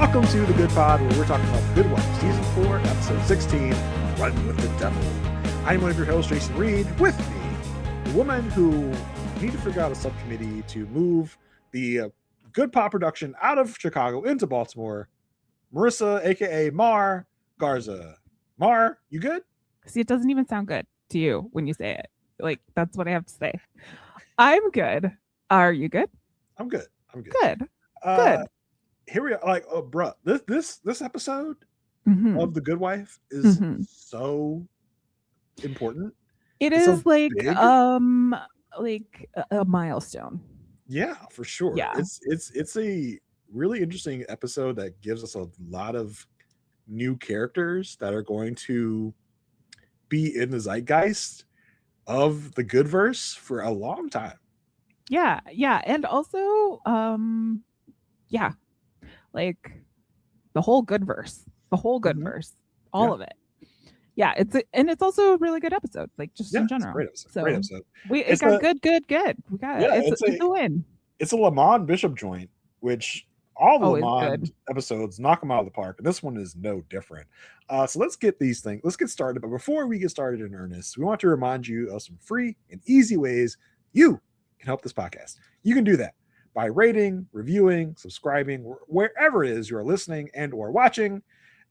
Welcome to The Good Pod, where we're talking about The Good Wife, Season 4, Episode 16, Running with the Devil. I'm one of your hosts, Jason Reed. With me, the woman who need to figure out a subcommittee to move the Good Pod production out of Chicago into Baltimore, Marissa, a.k.a. Mar Garza. Mar, you good? See, it doesn't even sound good to you when you say it. Like, that's what I have to say. I'm good. Are you good? I'm good. Good. Good. Here we are. Like, bruh, this episode of The Good Wife is so important. It's so is like big. A milestone. Yeah, for sure. Yeah. It's a really interesting episode that gives us a lot of new characters that are going to be in the zeitgeist of the good verse for a long time. Yeah. And also, like the whole good verse. All of it. Yeah, it's also a really good episode, like just in general. Great episode. Good. We got it. It's a win. It's a Lamont Bishop joint, which all the Lamont episodes knock them out of the park, and this one is no different. So let's get started. But before we get started in earnest, we want to remind you of some free and easy ways you can help this podcast. You can do that by rating, reviewing, subscribing, wherever it is you're listening and or watching.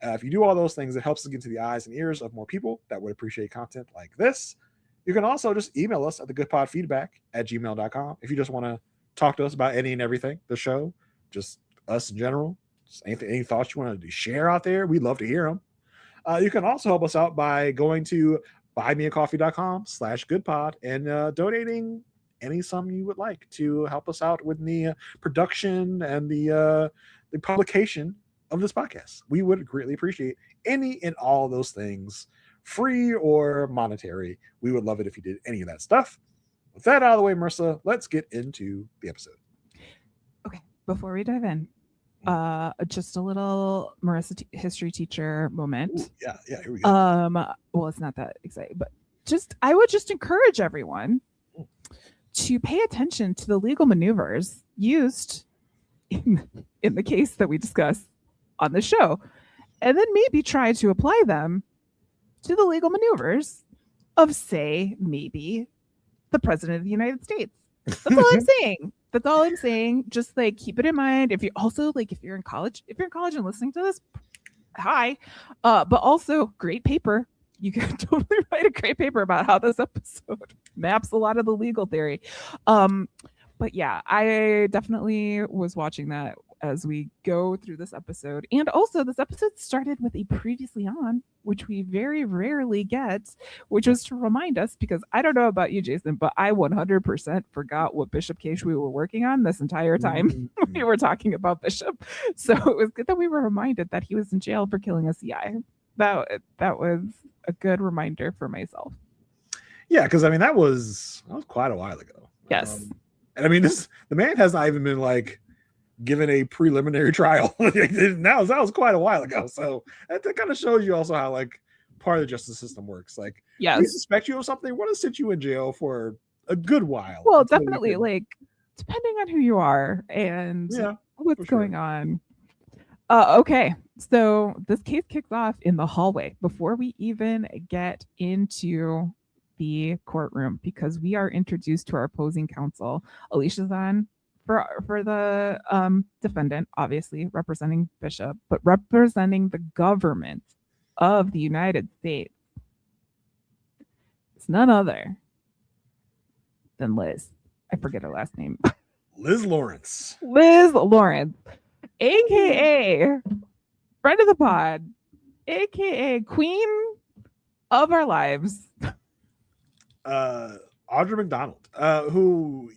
If you do all those things, it helps to get into the eyes and ears of more people that would appreciate content like this. You can also just email us at thegoodpodfeedback@gmail.com if you just want to talk to us about any and everything, the show, just us in general. Just any thoughts you want to share out there, we'd love to hear them. You can also help us out by going to buymeacoffee.com/goodpod and donating any sum you would like to help us out with the production and the publication of this podcast. We would greatly appreciate any and all of those things, free or monetary. We would love it if you did any of that stuff. With that out of the way, Marissa, let's get into the episode. Okay, before we dive in, just a little Marissa history teacher moment. Ooh, yeah, here we go. Well, it's not that exciting, but I would just encourage everyone to pay attention to the legal maneuvers used in the case that we discussed on the show, and then maybe try to apply them to the legal maneuvers of, say, maybe the president of the United States. That's all I'm saying. Just like keep it in mind. If you're in college and listening to this, hi. But also great paper. You can totally write a great paper about how this episode maps a lot of the legal theory. But yeah, I definitely was watching that as we go through this episode. And also this episode started with a previously on, which we very rarely get, which was to remind us, because I don't know about you, Jason, but I 100% forgot what Bishop case we were working on this entire time we were talking about Bishop. So it was good that we were reminded that he was in jail for killing a CI. That was a good reminder for myself. Yeah, because I mean that was quite a while ago. Yes. And I mean the man has not even been like given a preliminary trial. That was quite a while ago. So that kind of shows you also how like part of the justice system works. Like, yes, we suspect you of something, we want to sit you in jail for a good while. Well, definitely, like depending on who you are and what's going on. Okay, so this case kicks off in the hallway before we even get into the courtroom, because we are introduced to our opposing counsel. Alicia's on for the defendant, obviously representing Bishop, but representing the government of the United States. It's none other than Liz. I forget her last name. Liz Lawrence, aka friend of the pod, aka queen of our lives. Audra McDonald, who,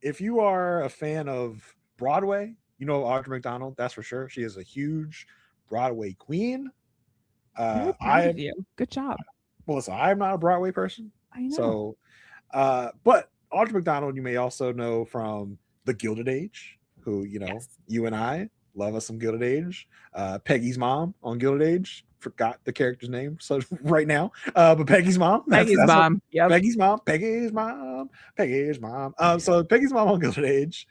if you are a fan of Broadway, you know Audra McDonald, that's for sure. She is a huge Broadway queen. Good job. Well, listen, I'm not a Broadway person. I know. So, but Audra McDonald, you may also know from The Gilded Age, who, you and I love us some Gilded Age. Peggy's mom on Gilded Age. Forgot the character's name so right now, but Peggy's mom. Peggy's mom. So Peggy's mom. So Peggy's mom on Gilded Age.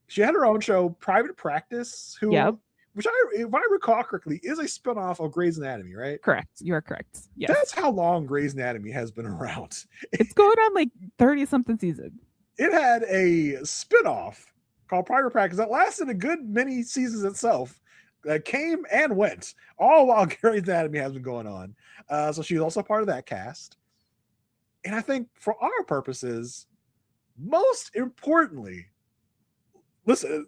She had her own show, Private Practice, which if I recall correctly, is a spinoff of Grey's Anatomy, right? Correct. You are correct. Yes. That's how long Grey's Anatomy has been around. It's going on like 30-something seasons. It had a spinoff called Private Practice that lasted a good many seasons itself, that came and went, all while Grey's Anatomy has been going on. So she's also part of that cast. And I think for our purposes, most importantly, listen,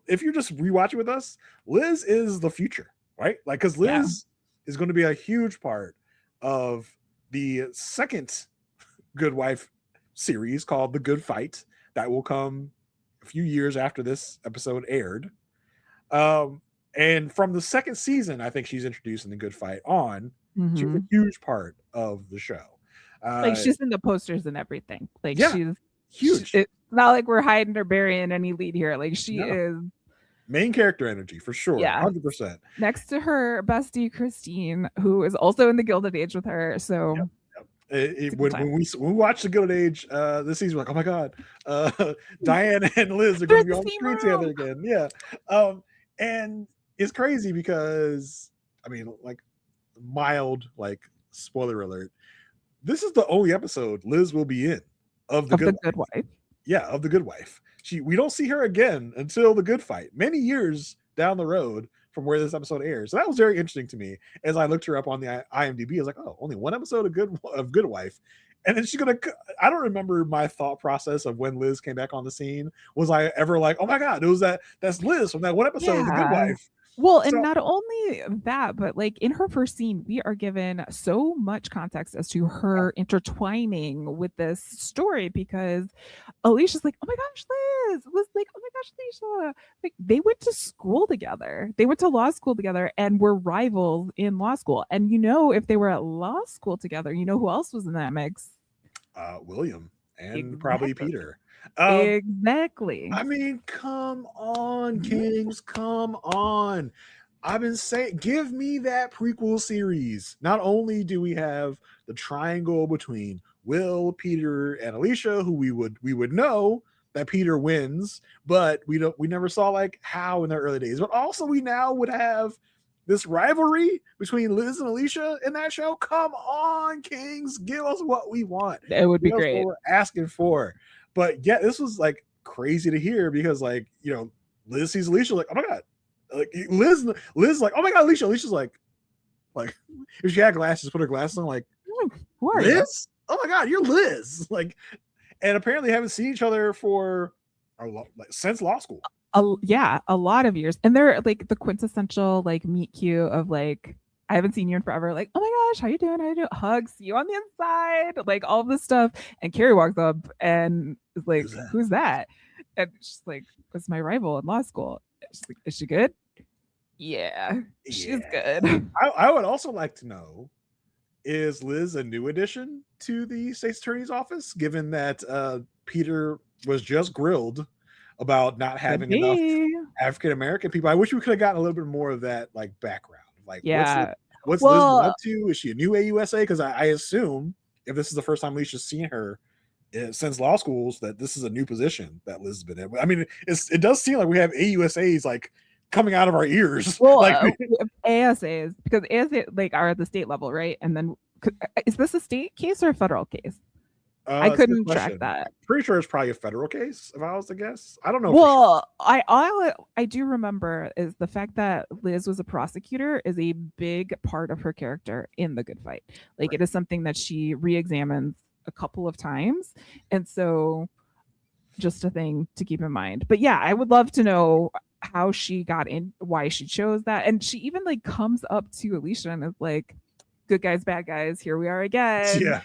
if you're just rewatching with us, Liz is the future, right? Like, because Liz is going to be a huge part of the second Good Wife series called The Good Fight that will come a few years after this episode aired. And from the second season, I think she's introducing The Good Fight on. She's a huge part of the show. Like, she's in the posters and everything. Like, she's huge. It's not like we're hiding or burying any lead here. Like, she is main character energy for sure. 100%. Next to her bestie Christine, who is also in the Gilded Age with her. So when we watch the Gilded Age this season, we're like, oh my god, Diane and Liz are going to be on the screen together again. And it's crazy because, I mean, like, mild, like, spoiler alert, this is the only episode Liz will be in of the Good Wife. Yeah, of The Good Wife. We don't see her again until The Good Fight, many years down the road from where this episode airs. So that was very interesting to me as I looked her up on the IMDb. I was like, oh, only one episode of Good Wife. And then I don't remember my thought process of when Liz came back on the scene. Was I ever like, oh my God, that's Liz from that one episode of The Good Wife. Well, and not only that, but like in her first scene, we are given so much context as to her intertwining with this story, because Alicia's like, oh my gosh, Liz was like, oh my gosh, Alicia. Like, they went to school together. They went to law school together and were rivals in law school. And if they were at law school together, who else was in that mix? William and probably Peter. Exactly. I mean, come on, Kings, come on. I've been saying, give me that prequel series. Not only do we have the triangle between Will, Peter, and Alicia, who we would know that Peter wins, but we never saw like how in their early days. But also we now would have this rivalry between Liz and Alicia in that show. Come on, Kings, give us what we want. It would be great. What we're asking for. But yeah, this was like crazy to hear because, like, Liz sees Alicia like, oh my god, like Liz like, oh my god, Alicia. Alicia's like if she had glasses, put her glasses on, like, who are Liz? You? Oh my god, you're Liz. Like, and apparently haven't seen each other for since law school. A lot of years, and they're like the quintessential like meet cute of like, I haven't seen you in forever. Like, oh my gosh, how you doing? How you doing? Hugs, see you on the inside, like all this stuff. And Carrie walks up and is like, who's that? And she's like, it's my rival in law school. She's like, is she good? Yeah, she's good. I would also like to know, is Liz a new addition to the state's attorney's office, given that Peter was just grilled about not having enough African American people? I wish we could have gotten a little bit more of that, like, background. Like, what's Liz up to? Is she a new AUSA? Because I assume if this is the first time Alicia's seen her since law schools, that this is a new position that Liz has been in. I mean, it does seem like we have AUSAs like coming out of our ears. Well, like, ASAs, because ASA like are at the state level, right? And then is this a state case or a federal case? I couldn't track that. Pretty sure it's probably a federal case, if I was to guess. I don't know. Well, sure. I do remember is the fact that Liz was a prosecutor is a big part of her character in The Good Fight. Like, it is something that she re-examines a couple of times, and so just a thing to keep in mind. But yeah, I would love to know how she got in, why she chose that, and she even like comes up to Alicia and is like, good guys, bad guys, here we are again. Yeah.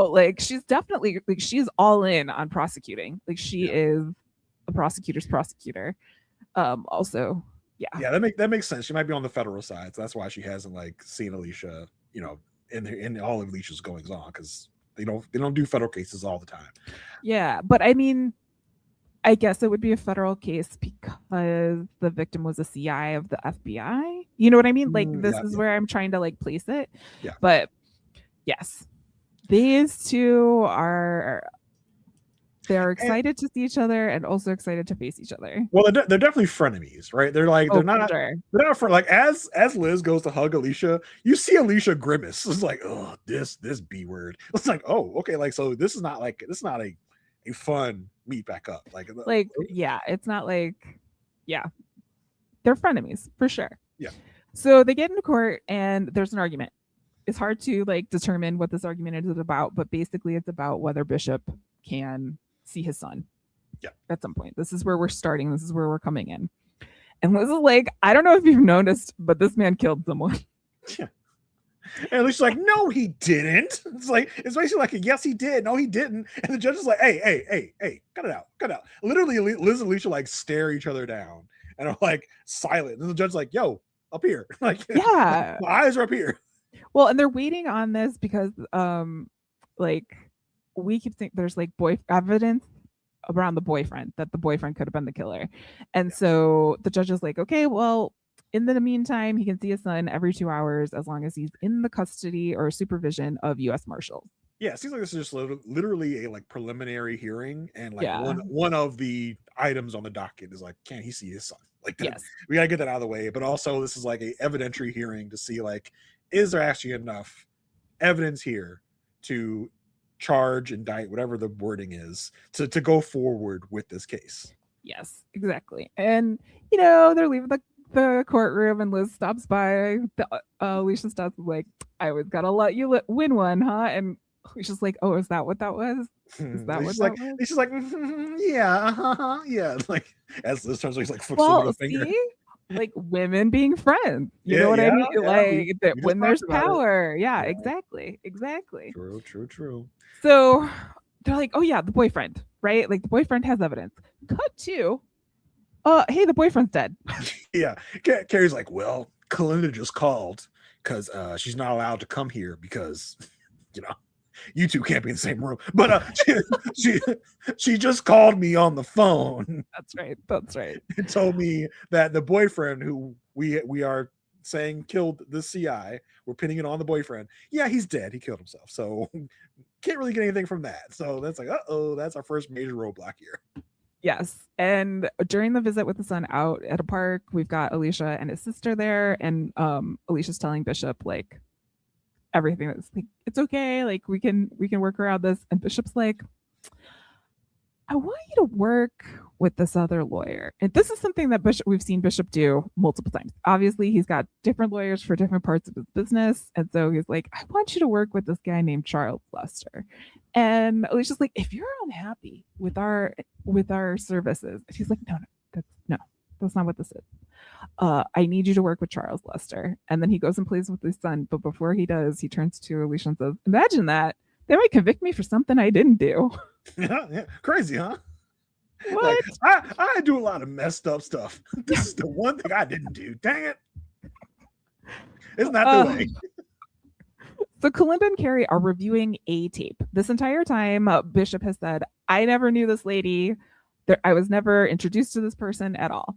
Like, she's definitely like, she's all in on prosecuting. Like, she is a prosecutor's prosecutor. Also, that makes sense. She might be on the federal side, so that's why she hasn't like seen Alicia, in all of Alicia's goings on, because they don't do federal cases all the time. Yeah, but I mean, I guess it would be a federal case because the victim was a CI of the FBI. You know what I mean? Like, this is where I'm trying to like place it. Yeah. But yes, these two are They're excited to see each other and also excited to face each other. Well, they're definitely frenemies, right? They're like they're not like as Liz goes to hug Alicia, you see Alicia grimace. It's like, oh, this B word. It's like, oh, okay, like so this is not a fun meet back up. Like yeah, it's not like they're frenemies for sure. Yeah. So they get into court and there's an argument. It's hard to like determine what this argument is about, but basically it's about whether Bishop can see his son. Yeah. At some point. This is where we're starting. This is where we're coming in. And Liz is like, I don't know if you've noticed, but this man killed someone. Yeah. And Alicia's like, no, he didn't. It's basically like a yes, he did. No, he didn't. And the judge is like, hey, cut it out. Literally, Liz and Alicia like stare each other down and are like silent. And the judge's like, yo, up here. Like, yeah, my eyes are up here. Well, and they're waiting on this because like we keep thinking there's like evidence around the boyfriend that the boyfriend could have been the killer. And so the judge is like, okay, well, in the meantime, he can see his son every 2 hours as long as he's in the custody or supervision of U.S. Marshals. Yeah, it seems like this is just literally a like preliminary hearing, and like one of the items on the docket is like, can he see his son? Like, yes, we gotta get that out of the way. But also, this is like a evidentiary hearing to see like, is there actually enough evidence here to charge, indict, whatever the wording is, to go forward with this case? Yes, exactly. And they're leaving the courtroom, and Liz stops by. Alicia stops like, I always gotta let you win one, huh? And Alicia's like, oh, is that what that was? Is that what that was? She's like, yeah. Like as Liz turns, he's like, flicks the middle finger. Like women being friends, you know what I mean? Like that when there's power. Yeah, exactly. True. So they're like, oh yeah, the boyfriend, right? Like the boyfriend has evidence. Cut to, hey, the boyfriend's dead. Yeah, Carrie's like, well, Kalinda just called because she's not allowed to come here because you two can't be in the same room. But she just called me on the phone. That's right. And told me that the boyfriend who we are saying killed the CI, we're pinning it on the boyfriend. Yeah, he's dead. He killed himself. So can't really get anything from that. So that's like, that's our first major roadblock here. Yes. And during the visit with the son out at a park, we've got Alicia and his sister there. And Alicia's telling Bishop like everything that's like, it's okay, like we can work around this. And Bishop's like, I want you to work with this other lawyer. And this is something that we've seen Bishop do multiple times. Obviously, he's got different lawyers for different parts of his business. And so he's like, I want you to work with this guy named Charles Lester. And Alicia's like, if you're unhappy with our services, and he's like, no, that's not what this is. I need you to work with Charles Lester. And then he goes and plays with his son. But before he does, he turns to Alicia and says, imagine that. They might convict me for something I didn't do. Yeah. Crazy, huh? What? Like, I do a lot of messed up stuff. This is the one thing I didn't do. Dang it. Isn't that the way? So Kalinda and Carrie are reviewing a tape. This entire time, Bishop has said, I never knew this lady. I was never introduced to this person at all.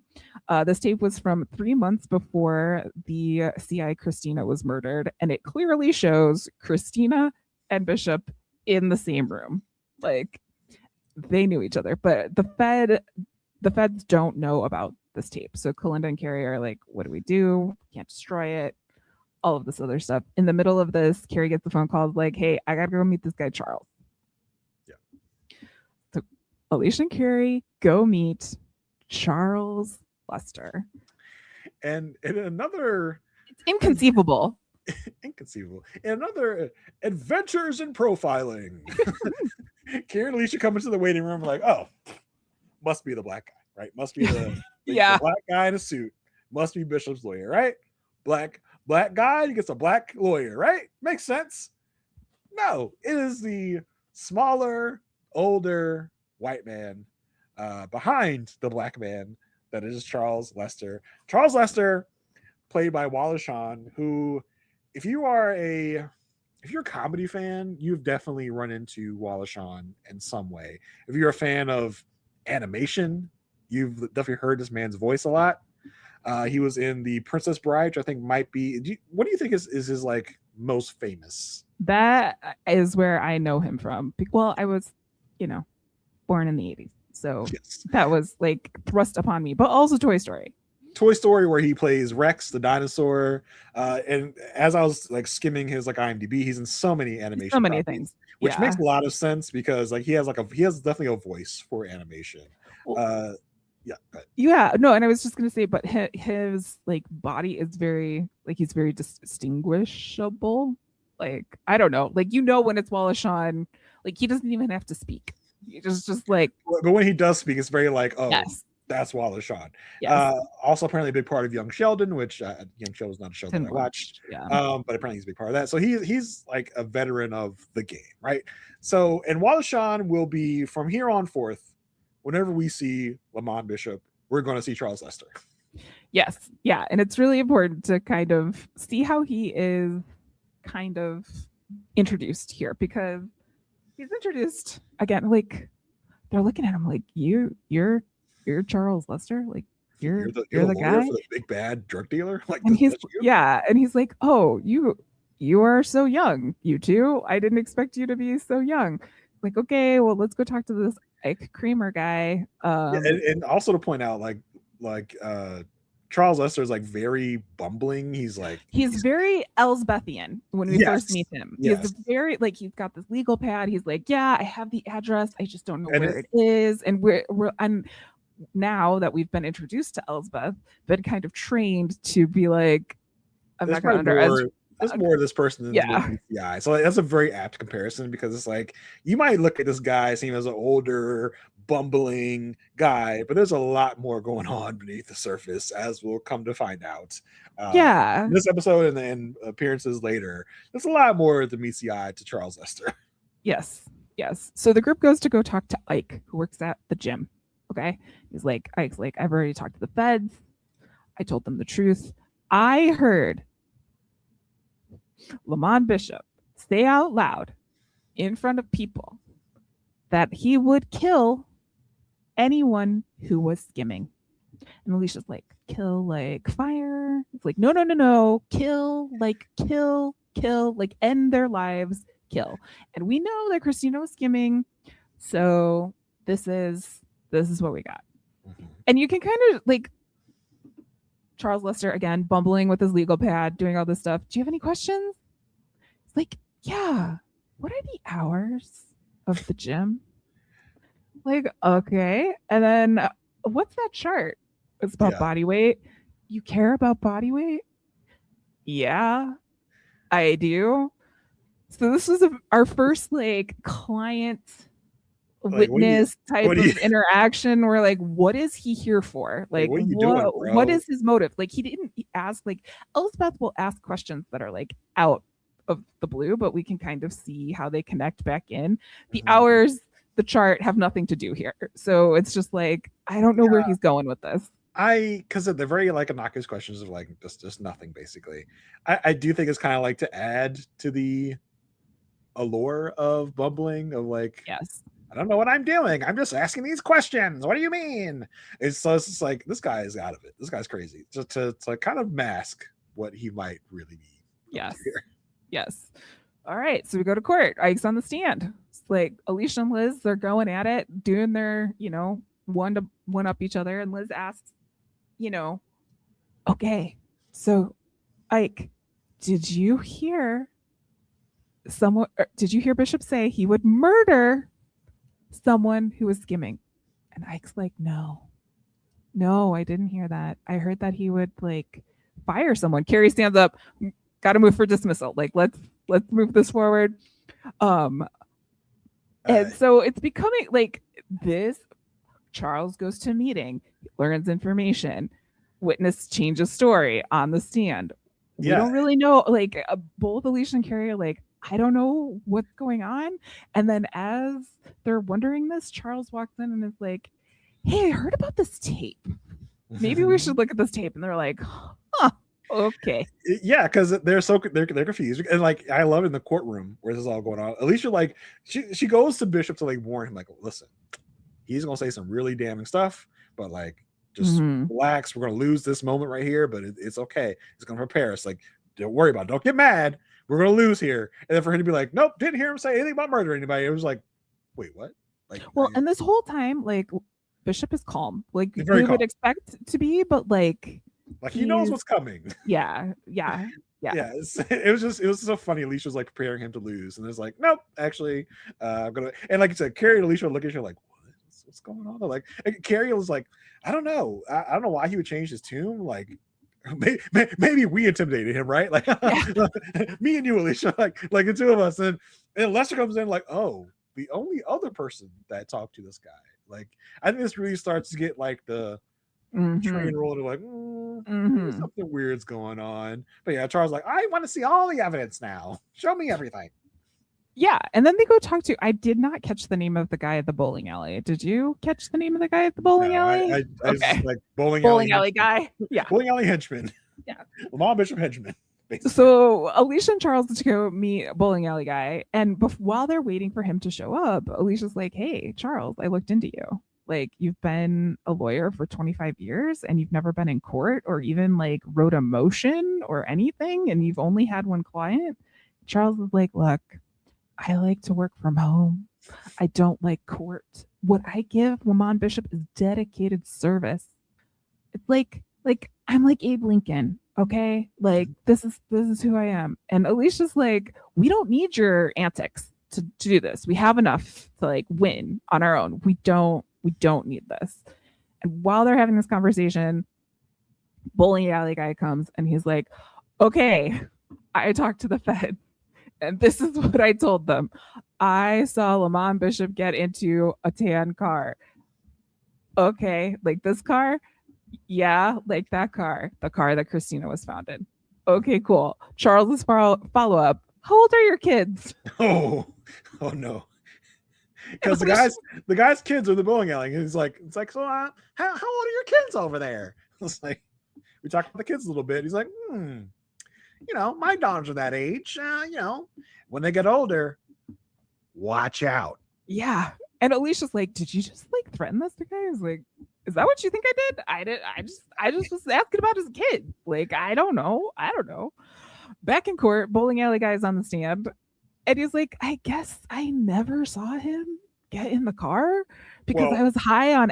This tape was from 3 months before the CI Christina was murdered, and it clearly shows Christina and Bishop in the same room. Like they knew each other, but the feds don't know about this tape. So Kalinda and Carrie are like, what do we do? Can't destroy it. All of this other stuff. In the middle of this, Carrie gets the phone call like, hey, I gotta go meet this guy, Charles. Yeah. So Alicia and Carrie go meet Charles Lester. And in another... It's inconceivable. In another adventures in profiling. Carrie and Alicia come into the waiting room like, oh, must be the black guy, right? Must be the black guy in a suit. Must be Bishop's lawyer, right? Black guy gets a black lawyer, right? Makes sense. No, it is the smaller, older white man behind the black man that is Charles Lester. Charles Lester, played by Wallace Shawn, who, if you're a comedy fan, you've definitely run into Wallace Shawn in some way. If you're a fan of animation, you've definitely heard this man's voice a lot. He was in The Princess Bride, which I think might be... what do you think is his like most famous? That is where I know him from. Well, I was, born in the 80s. So that was like thrust upon me, but also Toy Story. Toy Story, where he plays Rex the dinosaur, and as I was like skimming his like IMDb, he's in so many animation, so many things, which makes a lot of sense because like he has definitely a voice for animation. Well, no, and I was just gonna say, but his like body is very like he's very distinguishable. Like I don't know, like when it's Wallace Shawn, like he doesn't even have to speak. He just like. But when he does speak, it's very like, oh. Yes. That's Wallace Shawn. Yes. Also, apparently, a big part of Young Sheldon, which Young Sheldon's not a show that I watched. Yeah. But apparently, he's a big part of that. So he's like a veteran of the game, right? So, and Wallace Shawn will be from here on forth. Whenever we see Lamont Bishop, we're going to see Charles Lester. Yes, yeah, and it's really important to kind of see how he is kind of introduced here because he's introduced again. Like they're looking at him like you're Charles Lester, like you're the guy, for the big bad drug dealer, like. And he's and he's like, oh, you are so young, you two. I didn't expect you to be so young. Like, okay, well, let's go talk to this Ike Kramer guy. And also to point out, like Charles Lester is like very bumbling. He's very Elsbethian when we first meet him. He's very like he's got this legal pad. He's like, yeah, I have the address. I just don't know where it is. And we're now that we've been introduced to Elsbeth, been kind of trained to be like, I'm not going to underestimate. There's more of this person than the PCI. So that's a very apt comparison because it's like you might look at this guy, see him as an older, bumbling guy, but there's a lot more going on beneath the surface, as we'll come to find out. In this episode and then appearances later, there's a lot more that meets the eye to Charles Lester. Yes. So the group goes to go talk to Ike, who works at the gym. Okay. Ike's like, I've already talked to the feds. I told them the truth. I heard Lamont Bishop say out loud in front of people that he would kill anyone who was skimming. And Alicia's like, kill like fire. It's like, no. Kill, like end their lives, kill. And we know that Christina was skimming. So this is what we got. Mm-hmm. And you can kind of like Charles Lester again, bumbling with his legal pad, doing all this stuff. Do you have any questions? It's like, yeah. What are the hours of the gym? Like, okay. And then what's that chart? It's about body weight. You care about body weight? Yeah, I do. So this was our first like client witness type of interaction. We're like, what is he here for? Like, what is his motive? Like, he didn't ask. Like, Elspeth will ask questions that are like out of the blue, but we can kind of see how they connect back in. The hours, the chart have nothing to do here. So it's just like, I don't know where he's going with this. Because they're very like innocuous questions of like just nothing basically. I do think it's kind of like to add to the allure of bumbling of like, yes, I don't know what I'm doing. I'm just asking these questions. What do you mean? It's just like, this guy is out of it. This guy's crazy. Just to kind of mask what he might really be. Yes. All right. So we go to court. Ike's on the stand. It's like Alicia and Liz, they're going at it, doing their, one up each other. And Liz asks, okay, so Ike, did you hear Bishop say he would murder someone who was skimming? And Ike's like, no, I didn't hear that. I heard that he would like fire someone. Carrie stands up, got to move for dismissal. Like, let's move this forward. And so it's becoming like this. Charles goes to a meeting, learns information, witness changes story on the stand. We don't really know, like both Alicia and Carrie are like, I don't know what's going on. And then as they're wondering this, Charles walks in and is like, hey, I heard about this tape. Maybe we should look at this tape. And they're like, huh, okay. Yeah, because they're confused. And like, I love it in the courtroom where this is all going on. Alicia, like, she goes to Bishop to like warn him, like, listen, he's gonna say some really damning stuff, but like, just relax. We're gonna lose this moment right here, but it's okay. It's gonna prepare us. Like, don't worry about it. Don't get mad. We're gonna lose here. And then for him to be like, nope, didn't hear him say anything about murdering anybody. It was like, wait, what? Like, well, and this whole time, like Bishop is calm, like we calm. would expect to be, but like he knows what's coming. Yeah. It was so funny. Alicia was like preparing him to lose, and it's like, nope, actually, I'm gonna. And like you said, Carrie and Alicia look at you like, what's going on? Like Carrie was like, I don't know why he would change his tune. Like maybe we intimidated him, right? Like me and you, Alicia, like the two of us, and Lester comes in like, oh, the only other person that talked to this guy. Like I think this really starts to get like the train rolling, like something weird's going on. But yeah, Charles like, I want to see all the evidence now. Show me everything. Yeah, and then they go talk to. I did not catch the name of the guy at the bowling alley. Did you catch the name of the guy at the bowling alley? I was just like bowling alley guy. Yeah, bowling alley henchman. Yeah, Lamont Bishop henchman. Basically. So Alicia and Charles to go meet bowling alley guy, and while they're waiting for him to show up, Alicia's like, "Hey, Charles, I looked into you. Like, you've been a lawyer for 25 years and you've never been in court or even like wrote a motion or anything, and you've only had one client." Charles is like, "Look, I like to work from home. I don't like court. What I give Lamont Bishop is dedicated service. It's like I'm like Abe Lincoln, okay? Like this is who I am." And Alicia's like, "We don't need your antics to do this. We have enough to like win on our own. We don't need this." And while they're having this conversation, bowling alley guy comes and he's like, "Okay, I talked to the Fed. And this is what I told them. I saw Lamont Bishop get into a tan car." "Okay, like this car?" "Yeah, like that car, the car that Christina was found in." "Okay, cool." Charles's follow up: "How old are your kids?" Oh no. Because the guy's kids are the bowling alley. It's like, so how old are your kids over there? It's like, we talked about the kids a little bit. He's like, my daughters are that age. When they get older, watch out. Yeah. And Alicia's like, "Did you just like threaten this guy?" I was like, "Is that what you think I did?" I just was asking about his kid. Like, I don't know. Back in court, bowling alley guy's on the stand, and he's like, "I guess I never saw him get in the car because I was high on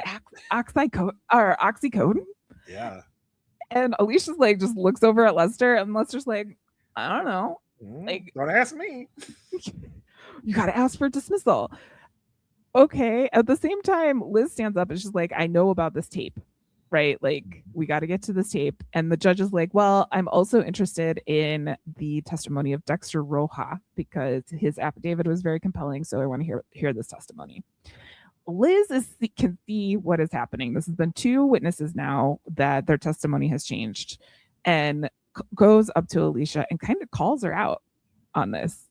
oxycodone." Yeah. And Alicia's like, just looks over at Lester, and Lester's like, "I don't know. Like, don't ask me. You got to ask for dismissal." Okay. At the same time, Liz stands up and she's like, "I know about this tape, right? Like, we got to get to this tape." And the judge is like, "Well, I'm also interested in the testimony of Dexter Roja because his affidavit was very compelling. So I want to hear this testimony." Liz can see what is happening. This has been 2 witnesses now that their testimony has changed, and goes up to Alicia and kind of calls her out on this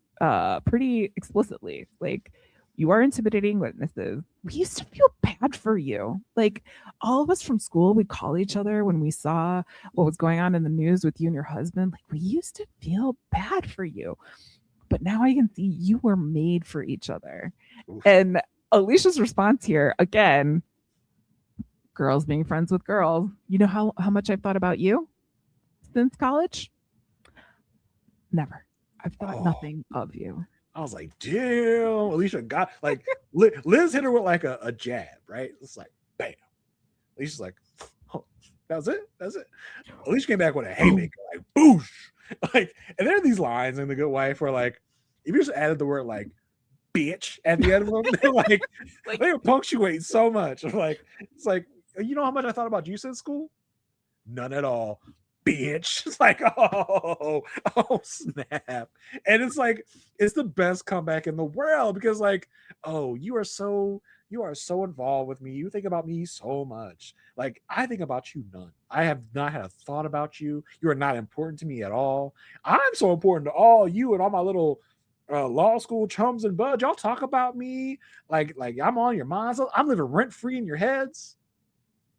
pretty explicitly. Like, "You are intimidating witnesses. We used to feel bad for you. Like, all of us from school would call each other when we saw what was going on in the news with you and your husband. Like, we used to feel bad for you. But now I can see you were made for each other." Oof. And Alicia's response here, again, girls being friends with girls. "You know how much I've thought about you since college? Never. I've thought nothing of you." I was like, damn, Alicia got like Liz hit her with like a jab, right? It's like, bam. Alicia's like, "Oh, that's it. Alicia came back with a haymaker, like boosh. Like, and there are these lines in The Good Wife where like, if you just added the word like bitch at the end of them, they're like they punctuate so much. It's like, "You know how much I thought about you since school? None at all. Bitch." It's like, oh snap. And it's like, it's the best comeback in the world because like, "Oh, you are so involved with me. You think about me so much. Like, I think about you none. I have not had a thought about you. You are not important to me at all. I'm so important to all you and all my little law school chums and buds. Y'all talk about me like I'm on your minds. I'm living rent free in your heads.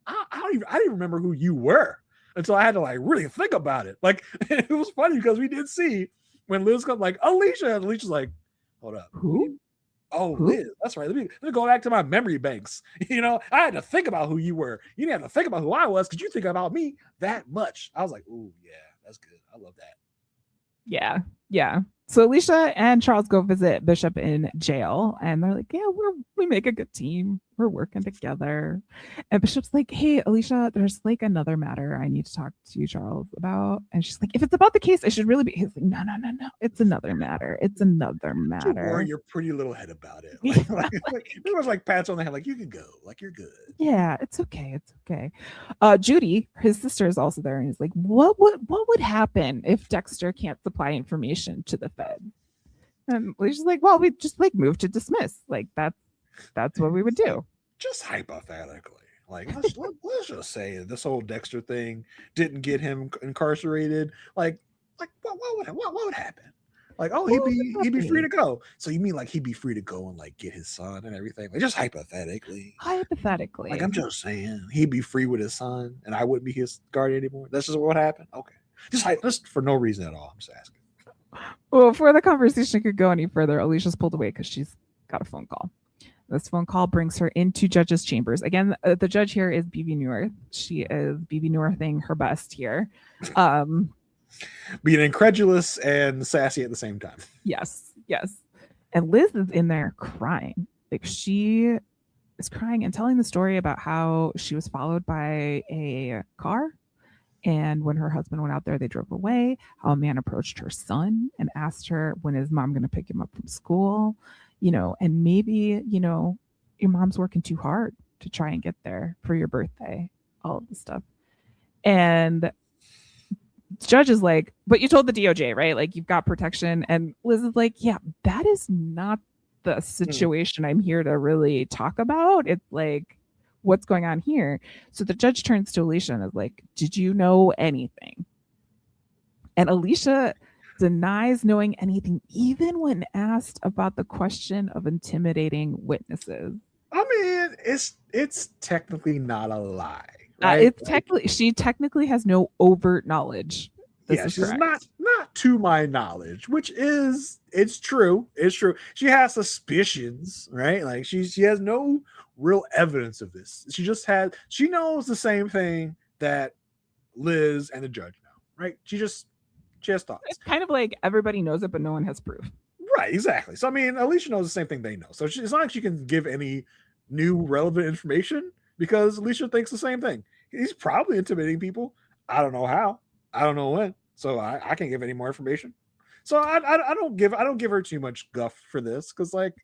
I didn't remember who you were until I had to like really think about it." Like, it was funny because we did see when Liz comes like, "Alicia," and Alicia's like, "Hold up, who? Oh, who? Liz, that's right. Let me go back to my memory banks. I had to think about who you were. You didn't have to think about who I was because you think about me that much." I was like, "Ooh, yeah, that's good. I love that." Yeah. So Alicia and Charles go visit Bishop in jail, and they're like, "Yeah, we make a good team. We're working together." And Bishop's like, "Hey, Alicia, there's like another matter I need to talk to you, Charles, about." And she's like, "If it's about the case, I should really be." He's like, "No. It's another matter. It's another matter." You worry your pretty little head about it. It was like pats on the head, like you can go, like you're good. Yeah, it's okay. It's okay. Judy, his sister, is also there, and he's like, what would happen if Dexter can't supply information to the Fed? And Alicia's like, well, we just like move to dismiss. Like that's what we would do. Just hypothetically. Like let's just say this whole Dexter thing didn't get him incarcerated. Like what would happen? Like, oh, he'd be free to go. So you mean like he'd be free to go and like get his son and everything? Like just hypothetically. Hypothetically. Like I'm just saying, he'd be free with his son, and I wouldn't be his guardian anymore. That's just what happened. Okay, just for no reason at all. I'm just asking. Well, before the conversation could go any further, Alicia's pulled away because she's got a phone call. This phone call brings her into judge's chambers. Again, the judge here is BB Newer. She is BB Newer-thing her best here. Being incredulous and sassy at the same time. Yes. And Liz is in there crying. Like she is crying and telling the story about how she was followed by a car. And when her husband went out there, they drove away. How a man approached her son and asked her when is mom going to pick him up from school, and maybe, your mom's working too hard to try and get there for your birthday, all of this stuff. And judge is like, but you told the DOJ, right? Like you've got protection. And Liz is like, yeah, that is not the situation I'm here to really talk about. It's like, what's going on here? So the judge turns to Alicia and is like, did you know anything? And Alicia denies knowing anything, even when asked about the question of intimidating witnesses. I mean, it's technically not a lie. Right? She technically has no overt knowledge. She's not to my knowledge, which is it's true. It's true. She has suspicions, right? Like she has no real evidence of this. She knows the same thing that Liz and the judge know, right? She has thoughts. It's kind of like everybody knows it, but no one has proof. Right, exactly. So I mean, Alicia knows the same thing they know. So it's not like she can give any new relevant information because Alicia thinks the same thing. He's probably intimidating people. I don't know how. I don't know when. So I can't give any more information. So I don't give her too much guff for this because like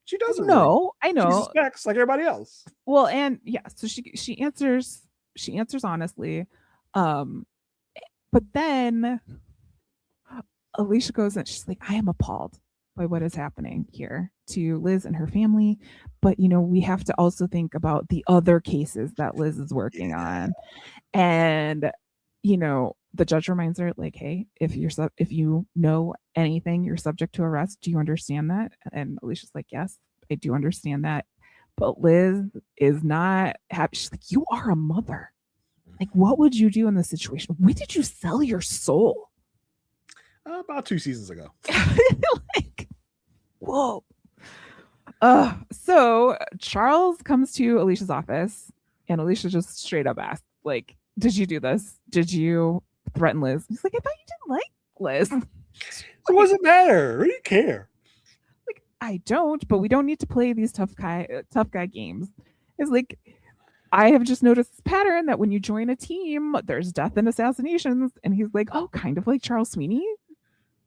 she doesn't. No, I know. She suspects like everybody else. Well, and yeah, so she answers honestly, but then Alicia goes and she's like, I am appalled by what is happening here to Liz and her family. But, we have to also think about the other cases that Liz is working on. And, the judge reminds her like, hey, if you know anything, you're subject to arrest. Do you understand that? And Alicia's like, yes, I do understand that. But Liz is not happy. She's like, you are a mother. Like, what would you do in this situation? When did you sell your soul? About 2 seasons ago. Like, whoa. So Charles comes to Alicia's office and Alicia just straight up asks, like, did you do this? Did you threaten Liz? He's like, I thought you didn't like Liz. It doesn't matter. What do you care? Like, I don't, but we don't need to play these tough guy games. It's like, I have just noticed this pattern that when you join a team, there's death and assassinations. And he's like, oh, kind of like Charles Sweeney.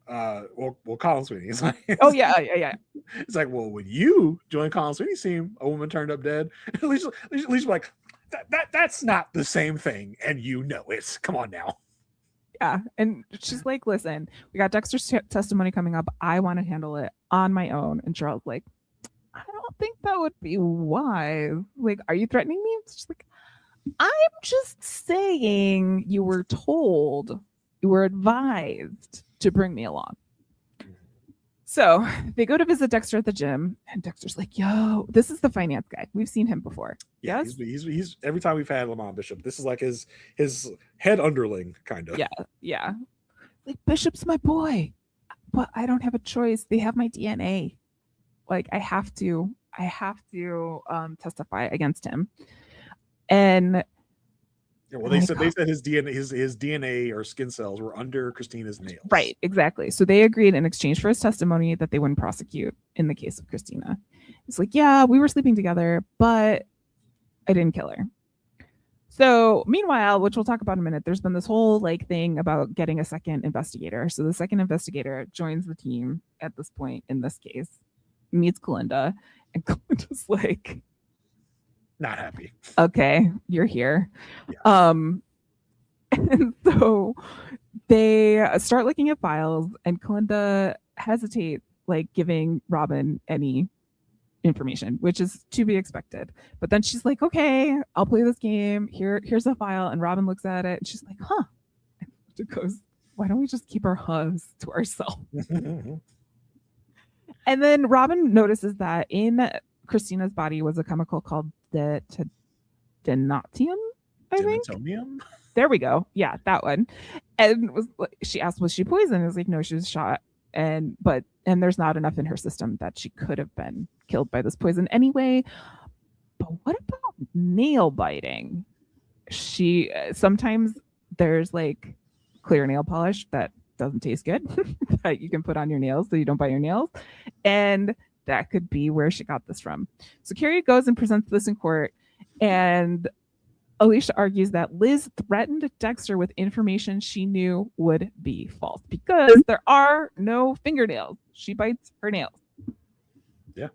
Well, Colin Sweeney. It's like, oh yeah. It's like, well, when you joined Colin Sweeney's team, a woman turned up dead. At least like that's not the same thing, and it. Come on now. Yeah, and she's like, listen, we got Dexter's testimony coming up. I want to handle it on my own. And Charles like, I don't think that would be wise. Like, are you threatening me? She's like, I'm just saying you were told, you were advised to bring me along. So they go to visit Dexter at the gym, and Dexter's like, yo, this is the finance guy. We've seen him before. Yeah, yes? he's every time we've had Lamont Bishop, this is like his head underling, kind of. Yeah. Like, Bishop's my boy, but I don't have a choice. They have my DNA. Like, I have to testify against him. And Yeah, well, they said his DNA or skin cells were under Christina's nails. Right, exactly. So they agreed in exchange for his testimony that they wouldn't prosecute in the case of Christina. It's like, yeah, we were sleeping together, but I didn't kill her. So meanwhile, which we'll talk about in a minute, there's been this whole like thing about getting a second investigator. So the second investigator joins the team at this point in this case, meets Kalinda, and Kalinda's like, not happy. Okay, you're here. Yeah. And so they start looking at files, and Kalinda hesitates, like giving Robin any information, which is to be expected. But then she's like, okay, I'll play this game. Here's a file. And Robin looks at it and she's like, huh. And she goes, why don't we just keep our hubs to ourselves? And then Robin notices that in Christina's body was a chemical called the denatium, I think. There we go. Yeah, that one. And she asked, was she poisoned? It was like, no, she was shot. And there's not enough in her system that she could have been killed by this poison anyway. But what about nail biting? Sometimes there's like clear nail polish that doesn't taste good that you can put on your nails so you don't bite your nails, and that could be where she got this from. So Carrie goes and presents this in court, and Alicia argues that Liz threatened Dexter with information she knew would be false because there are no fingernails. She bites her nails. Yeah.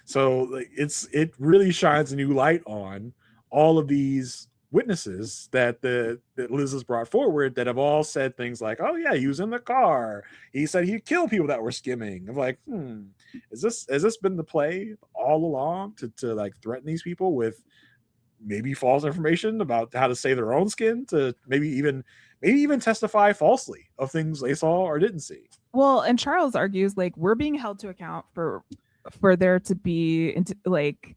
So it really shines a new light on all of these witnesses that Liz has brought forward that have all said things like, oh yeah, he was in the car. He said he'd kill people that were skimming. I'm like, has this been the play all along to like threaten these people with maybe false information about how to save their own skin, to maybe even testify falsely of things they saw or didn't see? Well, and Charles argues like we're being held to account for there to be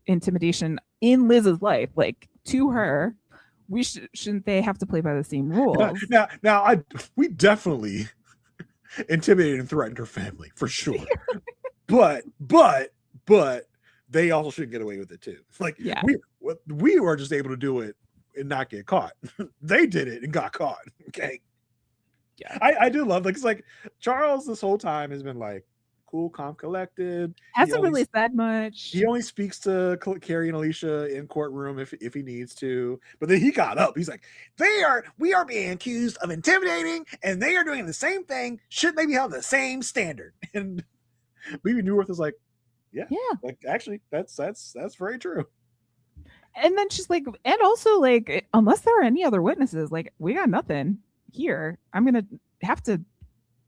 intimidation in Liz's life, like to her. Shouldn't they have to play by the same rules? Now we definitely intimidated and threatened her family for sure. but they also shouldn't get away with it too. Like, yeah, we were just able to do it and not get caught. They did it and got caught. Okay. Yeah. I do love, like, it's like Charles this whole time has been like cool, calm, collected. Hasn't really said much. He only speaks to Carrie and Alicia in courtroom if he needs to. But then he got up. He's like, we are being accused of intimidating, and they are doing the same thing. Shouldn't they be held to the same standard? And Bebe Newirth is like, yeah, like actually that's very true. And then she's like, and also like, unless there are any other witnesses, like we got nothing here. I'm gonna have to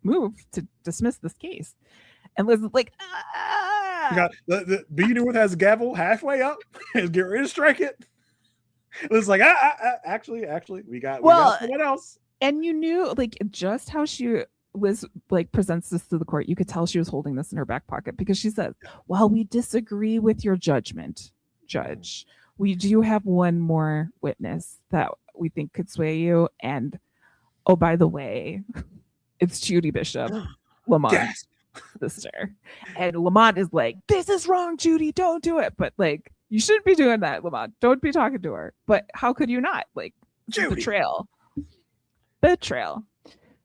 move to dismiss this case. And Liz is like, you got the Bebe Newirth has a gavel halfway up and get ready to strike it. Liz is like, actually, we got someone else. And you knew like just how Liz like presents this to the court. You could tell she was holding this in her back pocket because she says, well, we disagree with your judgment, Judge. We do have one more witness that we think could sway you. And oh, by the way, it's Judy Bishop, Lamont's sister. And Lamont is like, this is wrong, Judy, don't do it. But like, you shouldn't be doing that, Lamont. Don't be talking to her. But how could you not? Like, betrayal.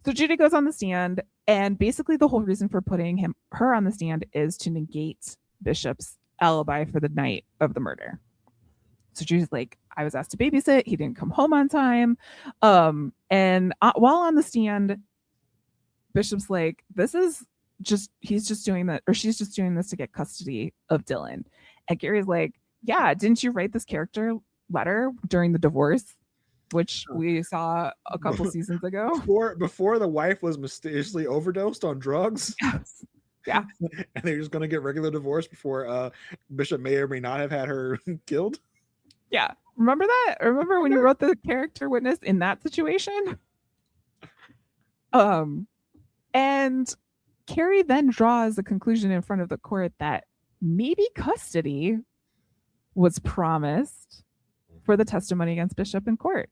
So Judy goes on the stand, and basically the whole reason for putting her on the stand is to negate Bishop's alibi for the night of the murder. So Judy's like, I was asked to babysit. He didn't come home on time. And while on the stand, Bishop's like, he's just doing that, or she's just doing this to get custody of Dylan. And Gary's like, yeah, didn't you write this character letter during the divorce, which we saw a couple seasons ago? Before the wife was mysteriously overdosed on drugs? Yes. Yeah. And they're just going to get regular divorce before Bishop may or may not have had her killed? Yeah. Remember that? Remember when you wrote the character witness in that situation? And Carrie then draws a conclusion in front of the court that maybe custody was promised for the testimony against Bishop in court.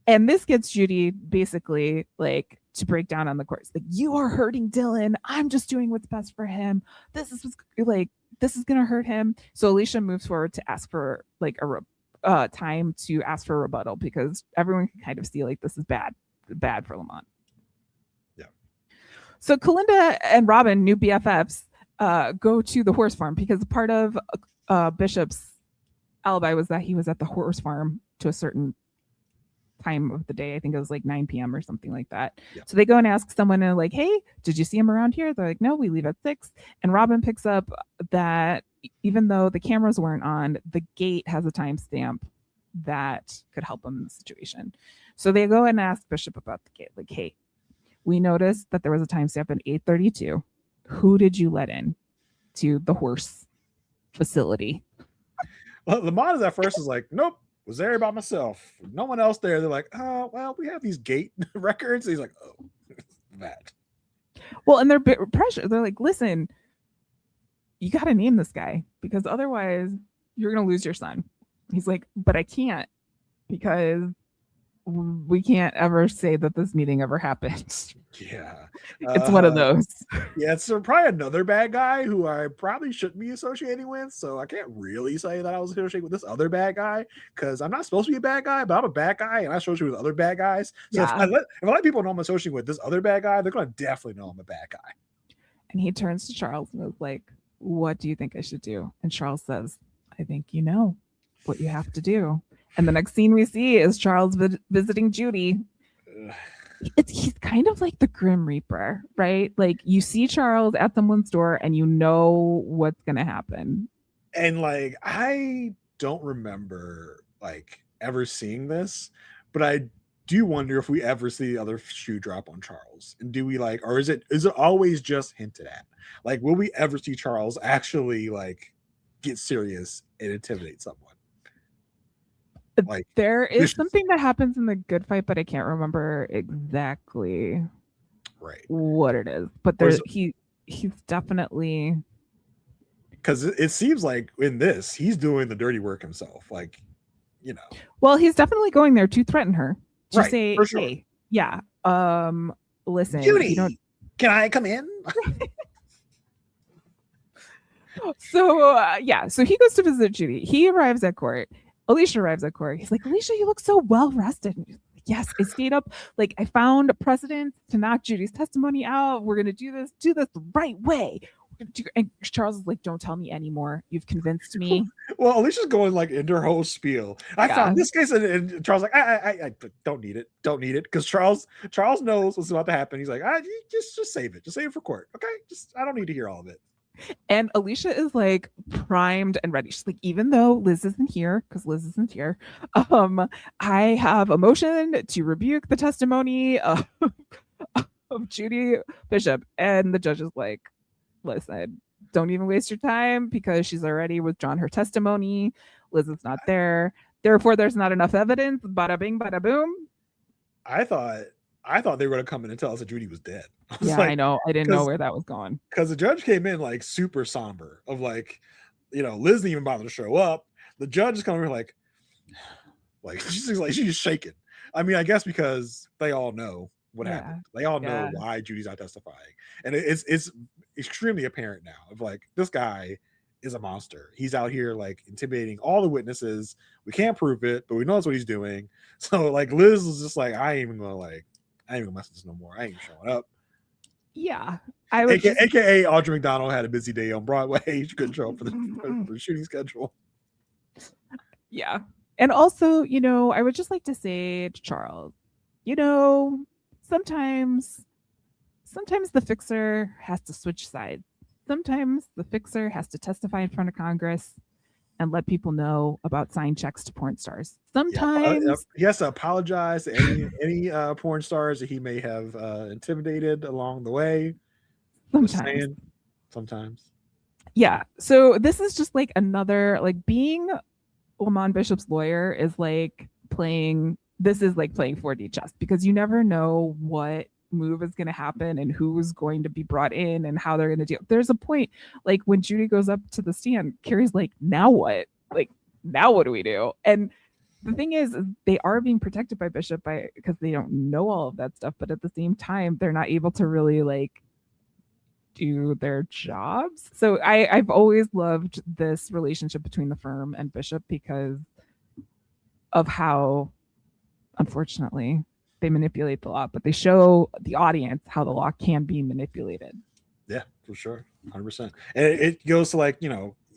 And this gets Judy basically like to break down on the court. It's like, you are hurting Dylan. I'm just doing what's best for him. This is going to hurt him. So Alicia moves forward to ask for like time to ask for a rebuttal because everyone can kind of see like this is bad for Lamont. Yeah. So Kalinda and Robin, new BFFs, go to the horse farm because part of Bishop's alibi was that he was at the horse farm to a certain time of the day. I think it was like 9 p.m. or something like that. Yeah. So they go and ask someone and like, hey, did you see him around here? They're like, no, we leave at 6. And Robin picks up that even though the cameras weren't on, the gate has a timestamp that could help them in the situation. So they go and ask Bishop about the gate. Like, hey, we noticed that there was a timestamp at 8:32. Who did you let in to the horse facility? Well, Lamont at first is like, nope. Was there by myself. No one else there. They're like, oh, well, we have these gate records. He's like, oh, that. Well, and they're pressure. They're like, listen, you got to name this guy because otherwise you're going to lose your son. He's like, but I can't because we can't ever say that this meeting ever happened. Yeah. It's one of those. Yeah, it's probably another bad guy who I probably shouldn't be associating with. So I can't really say that I was associating with this other bad guy because I'm not supposed to be a bad guy, but I'm a bad guy and I associate with other bad guys. So if I let people know I'm associating with this other bad guy, they're going to definitely know I'm a bad guy. And he turns to Charles and is like, what do you think I should do? And Charles says, I think you know what you have to do. And the next scene we see is Charles visiting Judy. He's kind of like the Grim Reaper, right? Like you see Charles at someone's door and you know what's going to happen. And like, I don't remember like ever seeing this, but I do wonder if we ever see the other shoe drop on Charles. And do we like, or is it always just hinted at? Like, will we ever see Charles actually like get serious and intimidate someone? Like there is something that happens in the good fight, but I can't remember exactly what it is. But there's he's definitely, because it seems like in this he's doing the dirty work himself. Like, you know. Well, he's definitely going there to threaten her to say, for sure. Hey, yeah, listen, Judy, can I come in? So so he goes to visit Judy. He arrives at court. Alicia arrives at court. He's like, Alicia, you look so well rested. Like, yes, I stayed up. Like, I found precedent to knock Judy's testimony out. We're gonna do this the right way. And Charles is like, don't tell me anymore. You've convinced me. Well, Alicia's going like into her whole spiel. I found this case, and Charles like, I don't need it, because Charles knows what's about to happen. He's like, just save it, just save it for court, okay? I don't need to hear all of it. And Alicia is like primed and ready. She's like, even though Liz isn't here, I have a motion to rebuke the testimony of Judy Bishop. And the judge is like, listen, don't even waste your time because she's already withdrawn her testimony. Liz is not there. Therefore, there's not enough evidence. Bada bing, bada boom. I thought they were going to come in and tell us that Judy was dead. Yeah, like, I know. I didn't know where that was going. Because the judge came in like super somber of like, Liz didn't even bother to show up. The judge is coming like she's shaking. I mean, I guess because they all know what happened. They all know why Judy's not testifying. And it's extremely apparent now of like, this guy is a monster. He's out here like intimidating all the witnesses. We can't prove it, but we know that's what he's doing. So like Liz was just like, I ain't even gonna mess with this no more. I ain't showing up. Yeah. AKA Audra McDonald had a busy day on Broadway. She couldn't show up for the shooting schedule. Yeah. And also, I would just like to say to Charles, sometimes the fixer has to switch sides. Sometimes the fixer has to testify in front of Congress and let people know about signed checks to porn stars. Sometimes he has to apologize to any porn stars that he may have intimidated along the way. Sometimes. Yeah. So this is just like another, like being Lamont Bishop's lawyer is like playing 4D chess because you never know what move is going to happen and who's going to be brought in and how they're going to deal. There's a point like when Judy goes up to the stand, Carrie's like, now what? Like, now what do we do? And the thing is they are being protected by Bishop because they don't know all of that stuff, but at the same time, they're not able to really like do their jobs. So I've always loved this relationship between the firm and Bishop because of how, unfortunately, they manipulate the law, but they show the audience how the law can be manipulated. Yeah, for sure. 100%. And it goes to like,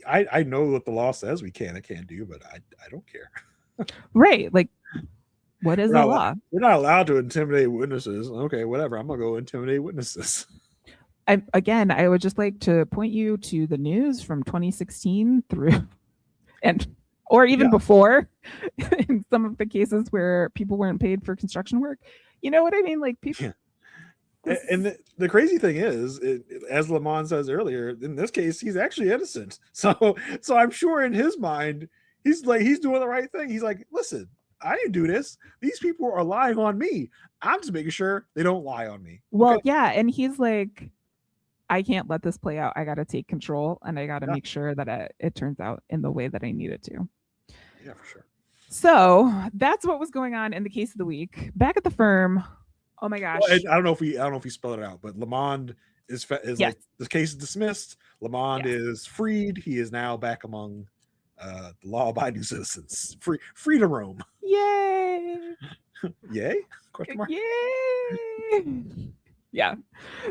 I know what the law says we can and can't do, but I don't care. Right. Like, what is the law? We're not allowed to intimidate witnesses. Okay, whatever. I'm going to go intimidate witnesses. I would just like to point you to the news from 2016 through or even before, in some of the cases where people weren't paid for construction work. You know what I mean? Like people. Yeah. And the crazy thing is, as Lamont says earlier, in this case, he's actually innocent. So I'm sure in his mind, he's doing the right thing. He's like, listen, I didn't do this. These people are lying on me. I'm just making sure they don't lie on me. Well, okay? Yeah. And he's like, I can't let this play out. I got to take control and I got to make sure that it turns out in the way that I need it to. Yeah, for sure. So that's what was going on in the case of the week. Back at the firm. Oh my gosh. Well, I don't know if we spelled it out, but Lamont is yes. Like the case is dismissed. Lamont is freed. He is now back among the law-abiding citizens. Free to roam. Yay! Yay? Question mark. Yay! Yeah.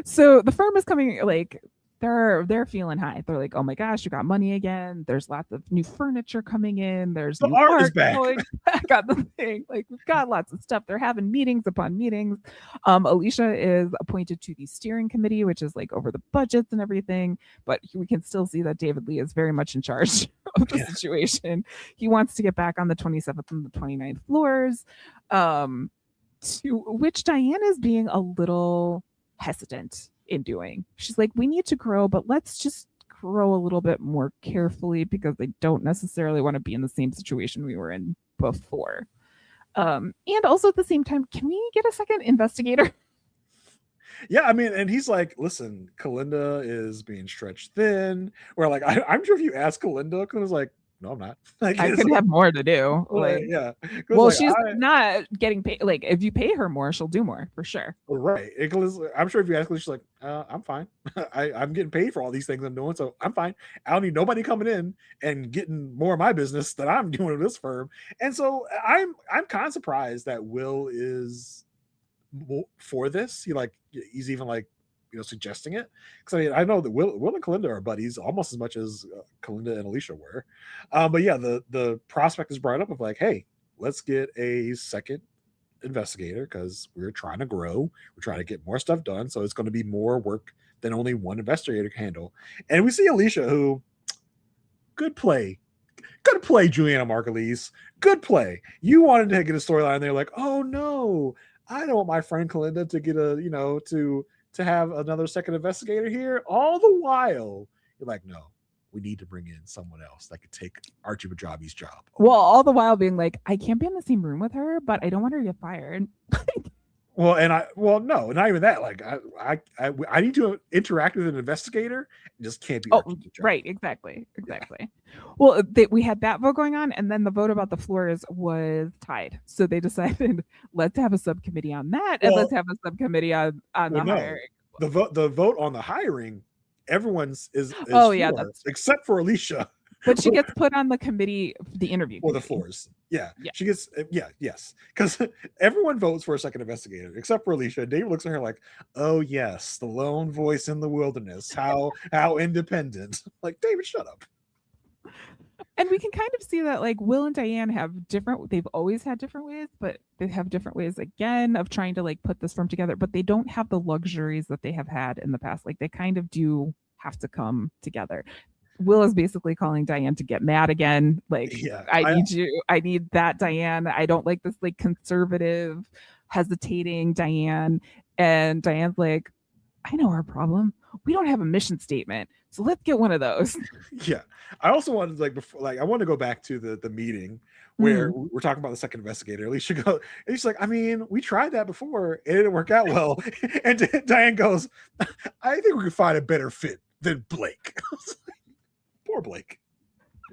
So the firm is coming, like they're feeling high. They're like, oh my gosh, you got money again. There's lots of new furniture coming in. There's the new art is back. Got the thing. Like we've got lots of stuff. They're having meetings upon meetings. Alicia is appointed to the steering committee, which is like over the budgets and everything. But we can still see that David Lee is very much in charge of the situation. He wants to get back on the 27th and the 29th floors. To which Diane is being a little hesitant in doing. She's like, we need to grow, but let's just grow a little bit more carefully because they don't necessarily want to be in the same situation we were in before. And also at the same time, can we get a second investigator? Yeah, I mean, and he's like, listen, Kalinda is being stretched thin. Or like, I'm sure if you ask Kalinda's like, no, I'm not. Like, I could have more to do. Like, yeah. Well, like, she's not getting paid. Like, if you pay her more, she'll do more for sure. Right. I'm sure if you ask her, she's like, I'm fine. I'm getting paid for all these things I'm doing, so I'm fine. I don't need nobody coming in and getting more of my business that I'm doing in this firm. And so I'm kind of surprised that Will is for this. He's even like, suggesting it, because I mean, I know that Will and Kalinda are buddies almost as much as Kalinda and Alicia were, but yeah, the prospect is brought up of like, hey, let's get a second investigator because we're trying to grow, we're trying to get more stuff done, so it's going to be more work than only one investigator can handle. And we see Alicia, who good play, Juliana Margulies, good play. You wanted to get a storyline there, like, oh no, I don't want my friend Kalinda to get to have another second investigator here. All the while, you're like, no, we need to bring in someone else that could take Archie Bajabi's job. Well, all the while being like, I can't be in the same room with her, but I don't want her to get fired. No, not even that. Like, I need to interact with an investigator. It just can't be. Right, exactly. Well, we had that vote going on, and then the vote about the floors was tied. So they decided, let's have a subcommittee on that, and let's have a subcommittee on the hiring. The vote on the hiring, everyone's is except for Alicia. But she gets put on the committee, the interview or the floors. Yeah. She gets, yes. Because everyone votes for a second investigator, except for Alicia. David looks at her like, oh, yes, the lone voice in the wilderness. How independent. Like, David, shut up. And we can kind of see that, like, Will and Diane they've always had different ways, but they have different ways, again, of trying to, like, put this firm together. But they don't have the luxuries that they have had in the past. Like, they kind of do have to come together. Will is basically calling Diane to get mad again. Like, I need that Diane. I don't like this like conservative, hesitating Diane. And Diane's like, I know our problem. We don't have a mission statement. So let's get one of those. Yeah. I also wanted I want to go back to the meeting where we're talking about the second investigator. Alicia goes, and she's like, I mean, we tried that before. It didn't work out well. And Diane goes, I think we could find a better fit than Blake. Poor Blake.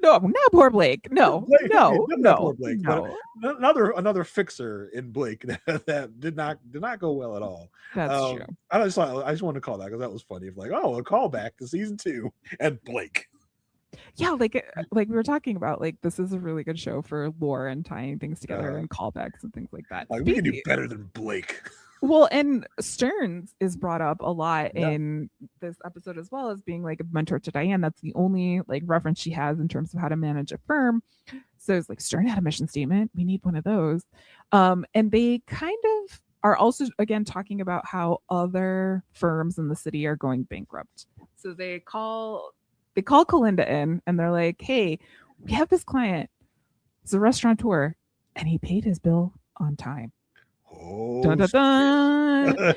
No, not poor Blake. No, no. Poor Blake. No. Another fixer in Blake that did not go well at all. That's true. I just wanted to call that because that was funny. Like, oh, a callback to season 2 and Blake. Yeah, like we were talking about, like this is a really good show for lore and tying things together and callbacks and things like that. Like we can do better than Blake. Well, and Stearns is brought up a lot in this episode as well as being like a mentor to Diane. That's the only like reference she has in terms of how to manage a firm. So it's like Stearns had a mission statement. We need one of those. And they kind of are also again talking about how other firms in the city are going bankrupt. So they call Kalinda in and they're like, hey, we have this client. It's a restaurateur and he paid his bill on time. Oh, dun, dun, dun.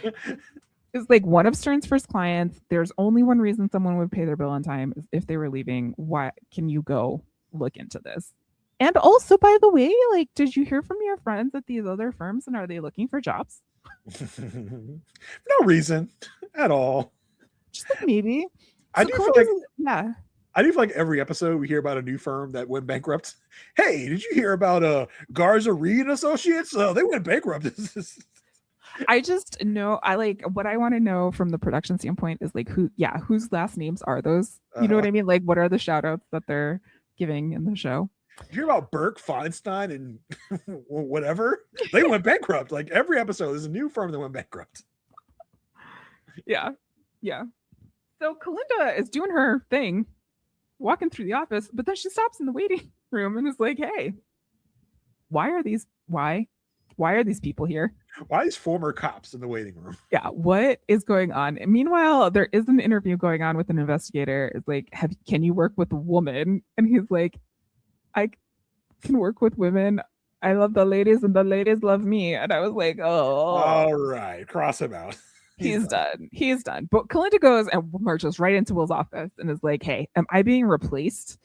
It's like one of Stearns' first clients. There's only one reason someone would pay their bill on time is if they were leaving. Why can you go look into this? And also, by the way, like, did you hear from your friends at these other firms and are they looking for jobs? No reason at all. Just like maybe. I do feel like every episode we hear about a new firm that went bankrupt. Hey, did you hear about Garza Reed and Associates? They went bankrupt. I just know what I want to know from the production standpoint is like whose last names are those? You know what I mean? Like what are the shout outs that they're giving in the show? You hear about Burke, Feinstein, and whatever? They went bankrupt. Like every episode, there's a new firm that went bankrupt. Yeah. Yeah. So Kalinda is doing her thing, walking through the office, but then she stops in the waiting room and is like, hey, why are these people here? Why are these former cops in the waiting room? Yeah, what is going on? And meanwhile, there is an interview going on with an investigator. It's like, can you work with a woman? And he's like, I can work with women. I love the ladies and the ladies love me. And I was like, oh. All right, cross him out. He's done. He's done. But Kalinda goes and marches right into Will's office and is like, hey, am I being replaced?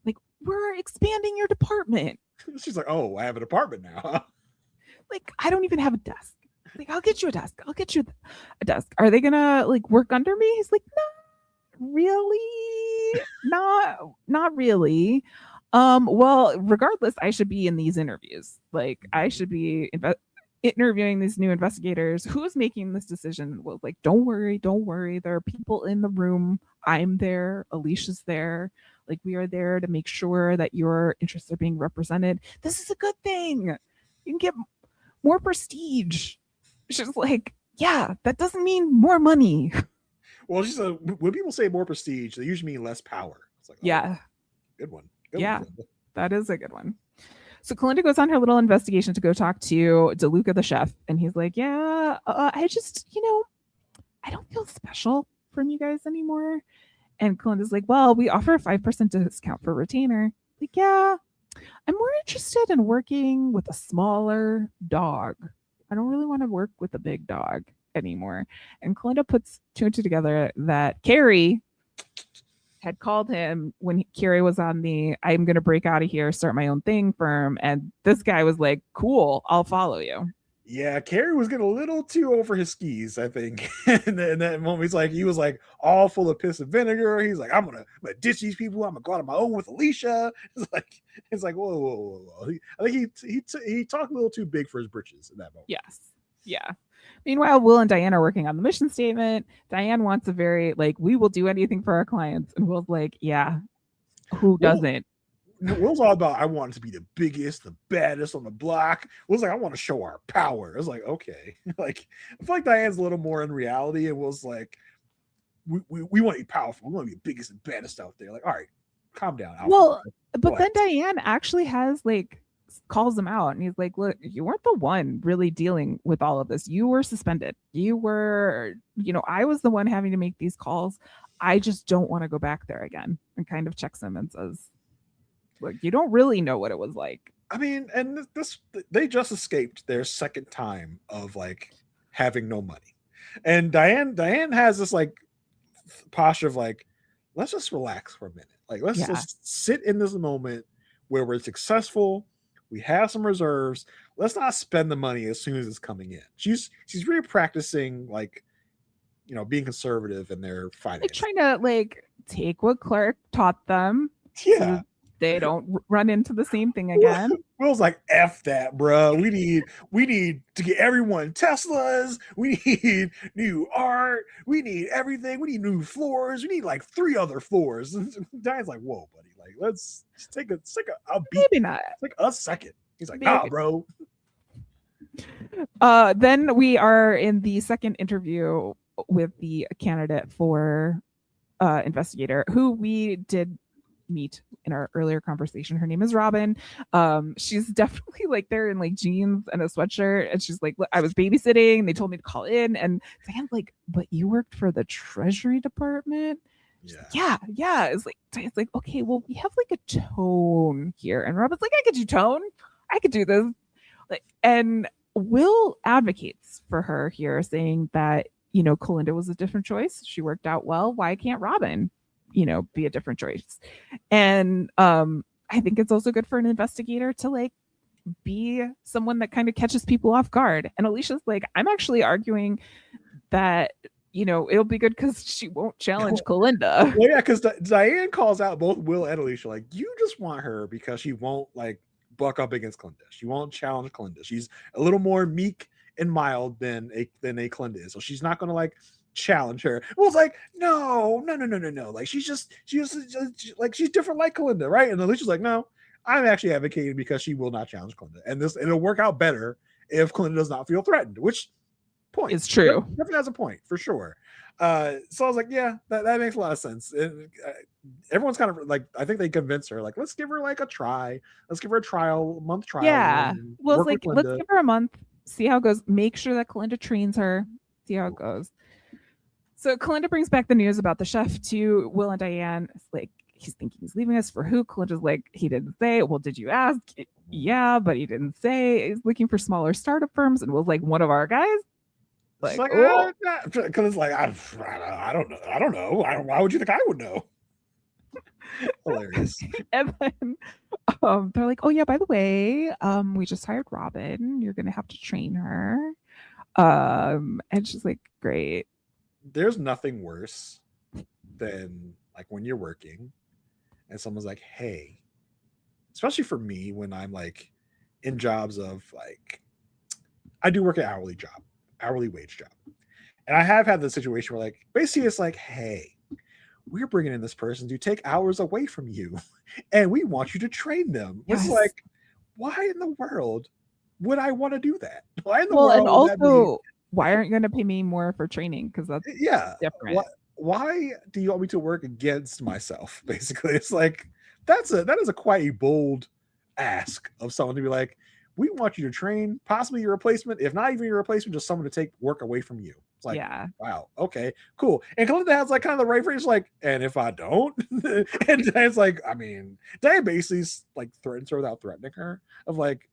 Like, we're expanding your department. She's like, oh, I have a department now. Like, I don't even have a desk. Like, I'll get you a desk. I'll get you a desk. Are they gonna like work under me? He's like, no, really? Not really. Well, regardless, I should be in these interviews. Like, I should be interviewing these new investigators. Who's making this decision? Well, like, don't worry. There are people in the room. I'm there. Alicia's there. Like, we are there to make sure that your interests are being represented. This is a good thing. You can get more prestige. She's like, yeah, that doesn't mean more money. Well, she's when people say more prestige, they usually mean less power. It's like, oh, yeah, good one. That is a good one. So Kalinda goes on her little investigation to go talk to DeLuca, the chef, and he's like, yeah, I just, I don't feel special from you guys anymore. And Kalinda's like, well, we offer a 5% discount for retainer. Like, yeah, I'm more interested in working with a smaller dog. I don't really want to work with a big dog anymore. And Kalinda puts two and two together that Carrie had called him when Carrie was on the I'm going to break out of here, start my own thing firm. And this guy was like, cool, I'll follow you. Yeah, Carrie was getting a little too over his skis, I think. And then that moment, he was like all full of piss and vinegar. He's like, I'm gonna ditch these people. I'm gonna go out on my own with Alicia. It's like, whoa. I think he talked a little too big for his britches in that moment. Yes, yeah. Meanwhile, Will and Diane are working on the mission statement. Diane wants a very we will do anything for our clients, and Will's like, yeah, who doesn't? Will's all about, I want to be the biggest, the baddest on the block. Will's like, I want to show our power. I was like, okay. I feel like Diane's a little more in reality, and Will's like, we want to be powerful. We want to be the biggest and baddest out there. Like, all right, calm down. Well, but then Diane actually has calls him out, and he's like, look, you weren't the one really dealing with all of this. You were suspended. You were, I was the one having to make these calls. I just don't want to go back there again. And kind of checks him and says, look, you don't really know what it was like. I mean, and they just escaped their second time of having no money. And Diane has this posture of let's just relax for a minute. Let's just sit in this moment where we're successful. We have some reserves. Let's not spend the money as soon as it's coming in. She's really practicing being conservative in their finances. Trying to take what Clark taught them. Yeah. they don't run into the same thing again. Will's like, F that, bro. We need to get everyone Teslas. We need new art. We need everything. We need new floors. We need like 3 other floors. And Diane's like, whoa, buddy. Like, let's take a beat. Maybe not. Like a second. He's like, Maybe. nah, bro. Then we are in the second interview with the candidate for investigator, who we did meet in our earlier conversation. Her name is Robin. She's definitely like there in like jeans and a sweatshirt, and she's like, I was babysitting, they told me to call in, and Diane's like, but you worked for the Treasury Department? Yeah. It's like, okay, well, we have like a tone here, and Robin's like, I could do tone, I could do this. Like, and Will advocates for her here, saying that, you know, Kalinda was a different choice. She worked out well. Why can't Robin, you know, be a different choice? And I think it's also good for an investigator to like be someone that kind of catches people off guard. And Alicia's like, I'm actually arguing that, you know, it'll be good because she won't challenge Kalinda. Well, yeah, because Diane calls out both Will and Alicia, like, you just want her because she won't like buck up against Kalinda. She won't challenge Kalinda. She's a little more meek and mild than a Kalinda is, so she's not going to like challenge her. Will's like, no. Like she's just like, she's different like Kalinda, right? And Alicia's like, no, I'm actually advocating because she will not challenge Kalinda, and it'll work out better if Kalinda does not feel threatened. Which point is true. Definitely has a point for sure. So I was like, yeah, that makes a lot of sense. And everyone's kind of like, I think they convinced her, like, let's give her like a try. Let's give her a month trial. Yeah. Well, it's like, let's give her a month, see how it goes. Make sure that Kalinda trains her, see how it goes. So Kalinda brings back the news about the chef to Will and Diane. It's like, he's thinking he's leaving us for who? Kalinda's like, he didn't say. Well, did you ask? Yeah, but he didn't say. He's looking for smaller startup firms, and Will's like, one of our guys. Like, because it's like, I don't know. Why would you think I would know? Hilarious. And then they're like, oh yeah, by the way, we just hired Robin. You're gonna have to train her. And she's like, great. There's nothing worse than like when you're working and someone's like, hey, especially for me when I'm like in jobs of like, I do work an hourly wage job. And I have had the situation where like, basically it's like, hey, we're bringing in this person to take hours away from you and we want you to train them. Yes. It's like, why in the world would I want to do that? Why in the world? And also, why aren't you going to pay me more for training? Because that's different. Why do you want me to work against myself? Basically, it's like, that is quite a bold ask of someone to be like, we want you to train possibly your replacement, if not even your replacement, just someone to take work away from you. It's like, wow, okay, cool. And Kalinda has like kind of the right phrase, like, and if I don't, and Diane's like, I mean, Diane basically like threatens her without threatening her, of like,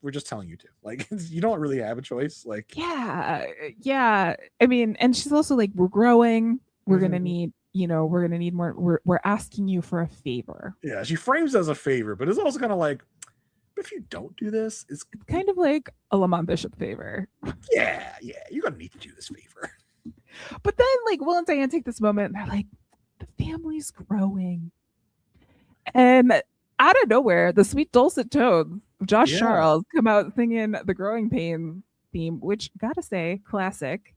we're just telling you to, like, you don't really have a choice. Like, yeah. I mean, and she's also like, we're growing, we're gonna need, we're gonna need more. We're asking you for a favor. Yeah, she frames it as a favor, but it's also kind of like, if you don't do this, it's kind of like a Lamont Bishop favor. Yeah, you're gonna need to do this favor. But then, like, Will and Diane take this moment, and they're like, the family's growing, and out of nowhere, the sweet dulcet tones of Josh Charles come out singing the Growing Pains theme, which, gotta say, classic.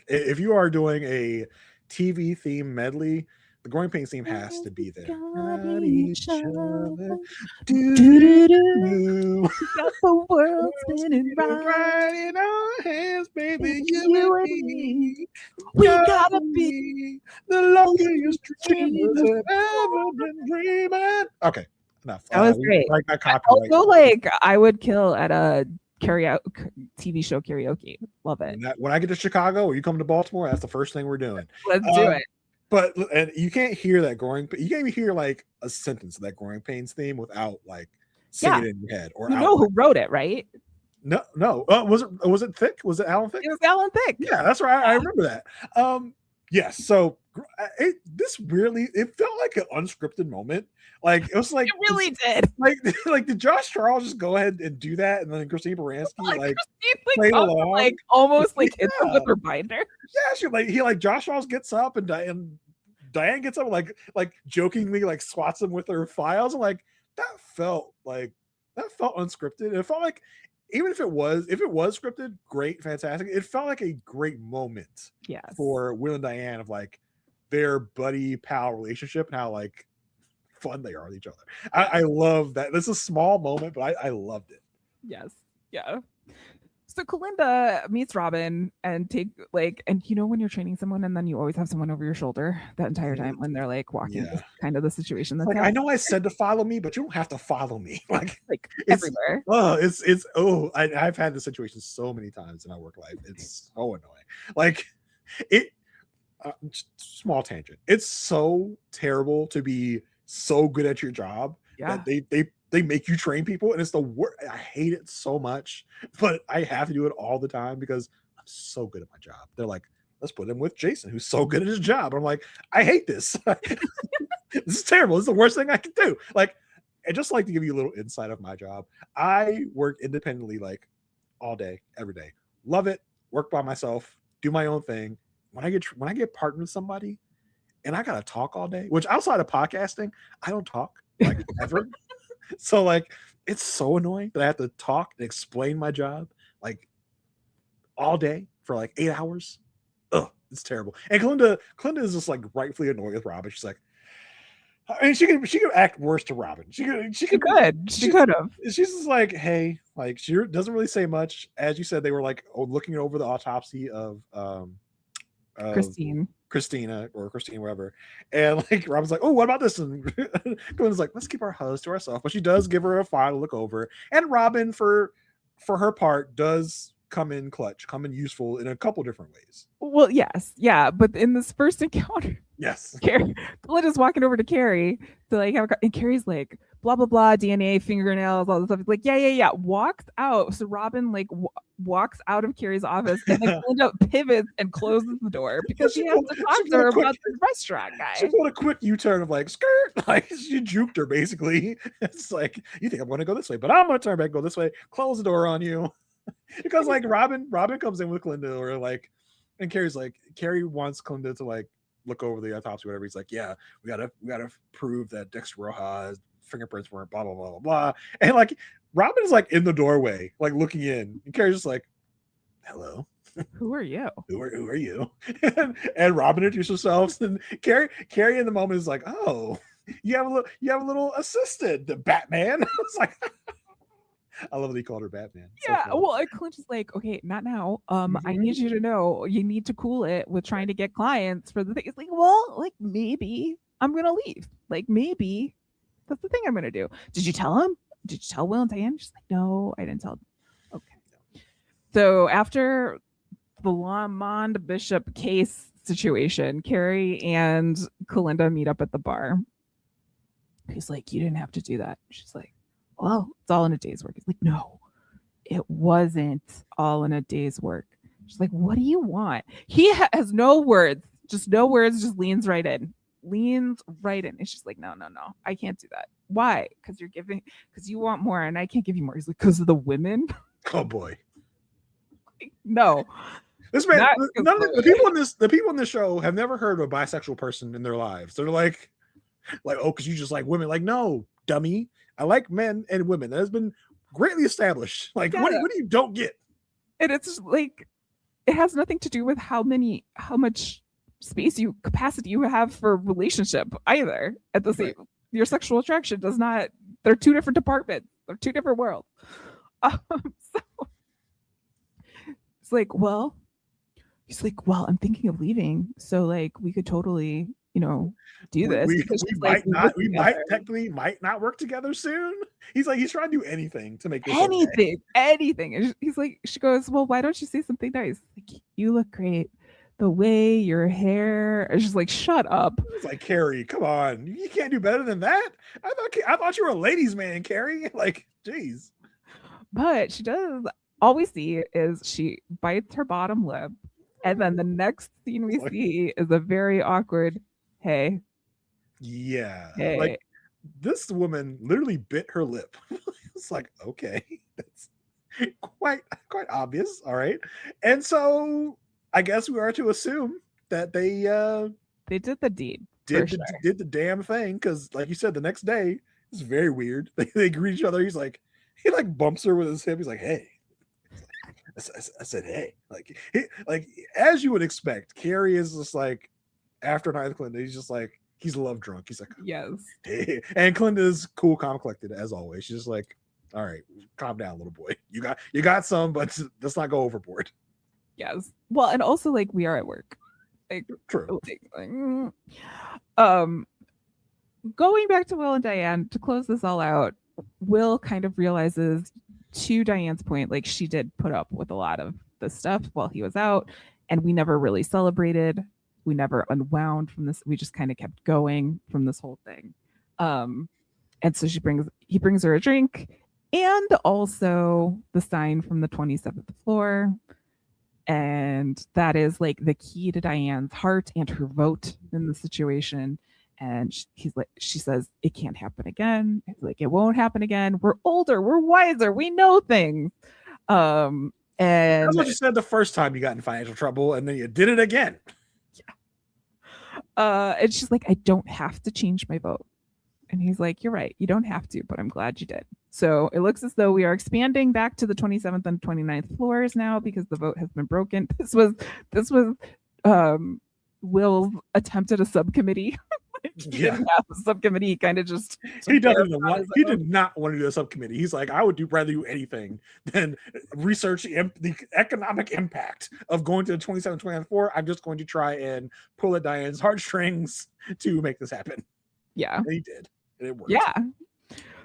If you are doing a TV theme medley, the Growing Pains theme has to be there. Got each other. Got the world spinning right in our hands, baby. You and me. We gotta be the longest dreamers have ever been dreaming. Okay, enough. That was great. Like that copyright. Also, like, I would kill at a TV show karaoke. Love it. When I get to Chicago or you come to Baltimore, that's the first thing we're doing. Let's do it. But and you can't hear that you can't even hear like a sentence of that Growing Pains theme without like singing it in your head. Or you know who wrote it, right? No. Was it Thicke? Was it Alan Thicke? It was Alan Thicke. Yeah, that's right. I remember that. Yes. So this weirdly, it felt like an unscripted moment. Like it was like it really did. Like did Josh Charles just go ahead and do that, and then Christine Baranski like played along, like almost like hit them with her binder. Yeah, he Josh Charles gets up and Diane gets up like jokingly like swats him with her files. I'm like, that felt unscripted. It felt like, even if it was scripted, great, fantastic. It felt like a great moment for Will and Diane of like their buddy pal relationship and how like fun they are with each other. I love that. This is a small moment, but I loved it. Yes. Yeah. So Kalinda meets Robin and and you know when you're training someone and then you always have someone over your shoulder that entire time when they're like walking, kind of the situation. That's like, I know I said to follow me, but you don't have to follow me. Like everywhere. I've had this situation so many times in my work life. It's so annoying. Like small tangent. It's so terrible to be so good at your job that they make you train people, and it's the worst. I hate it so much, but I have to do it all the time because I'm so good at my job. They're like, let's put him with Jason, who's so good at his job. I'm like, I hate this. This is terrible. This is the worst thing I can do. Like, I just like to give you a little insight of my job. I work independently, like all day, every day. Love it. Work by myself. Do my own thing. When I get partnered with somebody, and I gotta talk all day, which outside of podcasting, I don't talk like ever. So like, it's so annoying that I have to talk and explain my job like all day for like 8 hours. Ugh, it's terrible. And Kalinda is just like rightfully annoyed with Robin. She's like, I mean, she could act worse to Robin. She could have. She's just like, hey, like she doesn't really say much. As you said, they were like looking over the autopsy of Christina, whatever. And like Robin's like, oh, what about this? And Kalinda's like, let's keep our huzz to ourselves. But she does give her a file to look over. And Robin, for her part, does come in clutch, come in useful in a couple different ways. Well, yes. Yeah. But in this first encounter, Kalinda's walking over to Carrie to like have and Carrie's like, blah, blah, blah, DNA, fingernails, all this stuff. It's like, yeah. Walks out. So Robin like walks out of Carrie's office and like Kalinda pivots and closes the door because she has to talk to her about the restaurant guy. She put a quick U-turn of like, skirt. Like she juked her basically. It's like, you think I'm going to go this way, but I'm going to turn back and go this way. Close the door on you. Because like Robin comes in with Kalinda or like, and Carrie wants Kalinda to like look over the autopsy, whatever. He's like, yeah, we gotta prove that Dexter Roja's fingerprints weren't blah blah blah blah blah. And like Robin is like in the doorway, like looking in, and Carrie's just like, hello. Who are you? Who are you? And Robin introduces herself, and Carrie in the moment is like, oh, you have a little assistant, the Batman. It's like, I love that he called her Batman. Yeah, so well, Clint is like, okay, not now. I need you to know you need to cool it with trying to get clients for the thing. It's like, well, like maybe I'm gonna leave. Like maybe that's the thing I'm gonna do. Did you tell him? Did you tell Will and Diane? She's like, no, I didn't tell him. Okay. So after the Lamont Bishop case situation, Carrie and Kalinda meet up at the bar. He's like, you didn't have to do that. She's like, well, it's all in a day's work. It's like, no, it wasn't all in a day's work. She's like, what do you want? He has no words, just leans right in. And she's like, no, I can't do that. Why? Because you want more and I can't give you more. He's like, because of the women. Oh boy. No. This man, the people in this show have never heard of a bisexual person in their lives. They're like, oh, because you just like women. Like, no, dummy. I like men and women. That has been greatly established. Like, what do you don't get? And it's like, it has nothing to do with how much capacity you have for relationship either. At the same, your sexual attraction does not. They're two different departments. They're two different worlds. So it's like, well, he's like, well, I'm thinking of leaving. So like, we could totally, do this. We might not work together soon. He's like, he's trying to do anything to make this anything. And he's like, she goes, well, why don't you say something nice? Like, you look great. The way your hair. And she's like, shut up. It's like, Carrie, come on, you can't do better than that. I thought you were a ladies' man, Carrie. Like, geez. But she does. All we see is she bites her bottom lip, and then the next scene we see is a very awkward. Hey. Yeah. Hey. Like this woman literally bit her lip. It's like, okay, that's quite obvious. All right. And so I guess we are to assume that they did the deed. did the damn thing, because like you said, the next day it's very weird. They greet each other. He like bumps her with his hip. He's like, hey. I said, hey, like as you would expect, Carrie is just like, after a night with Kalinda, he's just like, he's love drunk. He's like, yes. Hey. And Kalinda's cool, calm, collected as always. She's just like, all right, calm down, little boy. You got some, but let's not go overboard. Yes. Well, and also like we are at work. Like, true. Going back to Will and Diane to close this all out, Will kind of realizes, to Diane's point, like she did put up with a lot of the stuff while he was out, and we never really celebrated. We never unwound from this. We just kind of kept going from this whole thing. And so he brings her a drink, and also the sign from the 27th floor. And that is like the key to Diane's heart and her vote in the situation. And she says, it can't happen again. It's like, it won't happen again. We're older. We're wiser. We know things. And that's what you said the first time you got in financial trouble, and then you did it again. Yeah. And she's like, I don't have to change my vote. And he's like, you're right. You don't have to, but I'm glad you did. So it looks as though we are expanding back to the 27th and 29th floors now, because the vote has been broken. This was Will's attempt at a subcommittee. He didn't have a subcommittee. He kind of just he did not want to do a subcommittee. He's like, I would rather do anything than research the economic impact of going to the 27th, 29th floor. I'm just going to try and pull at Diane's heartstrings to make this happen. Yeah, and he did. And it worked. Yeah.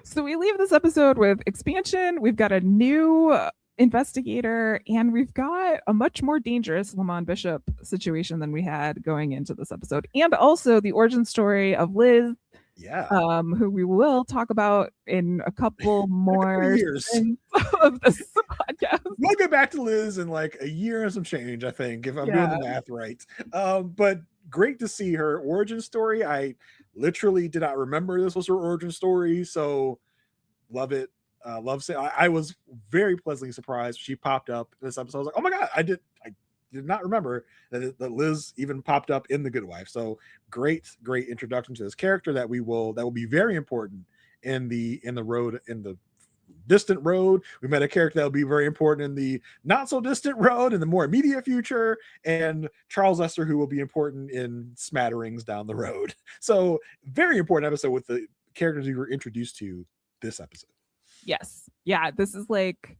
So we leave this episode with expansion. We've got a new investigator, and we've got a much more dangerous Lamont Bishop situation than we had going into this episode, and also the origin story of Liz, who we will talk about in a couple more years of this podcast. We'll get back to Liz in like a year and some change, I think, if I'm doing the math right. But great to see her origin story. I literally did not remember this was her origin story, so love it. I was very pleasantly surprised she popped up in this episode. I was like, oh my god, I did not remember that Liz even popped up in The Good Wife. So great introduction to this character that will be very important in the distant road. We met a character that will be very important in the not so distant road, in the more immediate future, and Charles Lester, who will be important in smatterings down the road. So very important episode with the characters we were introduced to this episode. Yes. Yeah. This is like,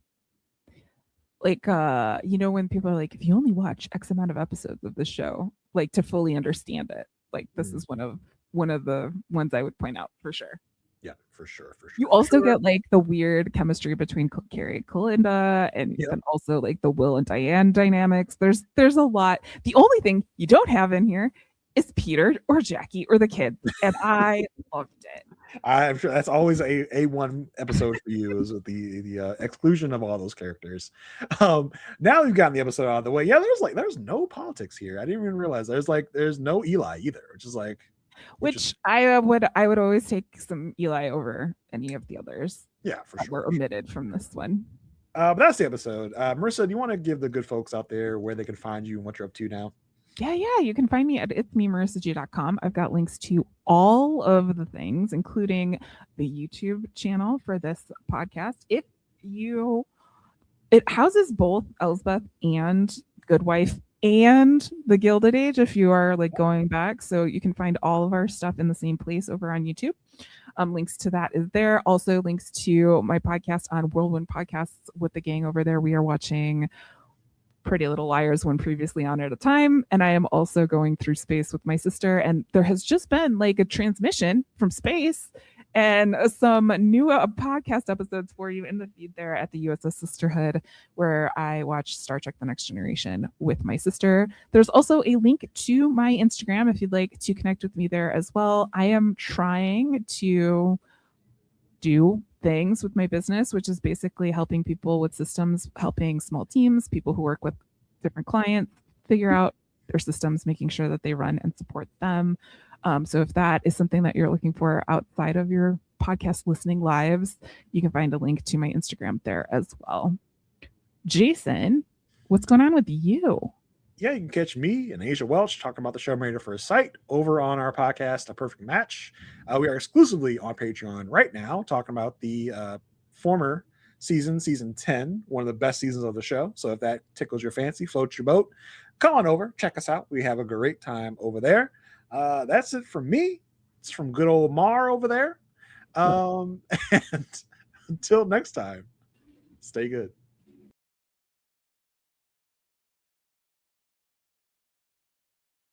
when people are like, if you only watch X amount of episodes of this show, like to fully understand it, like this is one of the ones I would point out for sure. Yeah, for sure. You also get like the weird chemistry between Carrie and Kalinda, and also like the Will and Diane dynamics. There's a lot. The only thing you don't have in here is Peter or Jackie or the kids, and I loved it. I'm sure that's always a one episode for you, is with the exclusion of all those characters. Now we've gotten the episode out of the way. Yeah, there's no politics here. I didn't even realize there's no Eli either, which I would always take some Eli over any of the others. Yeah, for sure. Were omitted from this one. But that's the episode. Marissa, do you want to give the good folks out there where they can find you and what you're up to now? Yeah, you can find me at itsmemarissag.com. I've got links to all of the things, including the YouTube channel for this podcast. It houses both Elsbeth and Good Wife and the Gilded Age, if you are like going back. So you can find all of our stuff in the same place over on YouTube. Links to that is there. Also links to my podcast on Whirlwind Podcasts with the gang over there. We are watching Pretty Little Liars, one previously on at a time, and I am also going through space with my sister, and there has just been like a transmission from space and some new podcast episodes for you in the feed there at the USS Sisterhood, where I watch Star Trek The Next Generation with my sister. There's also a link to my Instagram if you'd like to connect with me there as well. I am trying to do things with my business, which is basically helping people with systems, helping small teams, people who work with different clients, figure out their systems, making sure that they run and support them. So if that is something that you're looking for outside of your podcast listening lives, you can find a link to my Instagram there as well. Jason, what's going on with you? yeah, you can catch me and Asia Welch talking about the show Married at First Sight over on our podcast, A Perfect Match. We are exclusively on Patreon right now talking about the former season 10, one of the best seasons of the show. So if that tickles your fancy, floats your boat, come on over, check us out. We have a great time over there. That's it from me. It's from good old Mar over there. And until next time, stay good.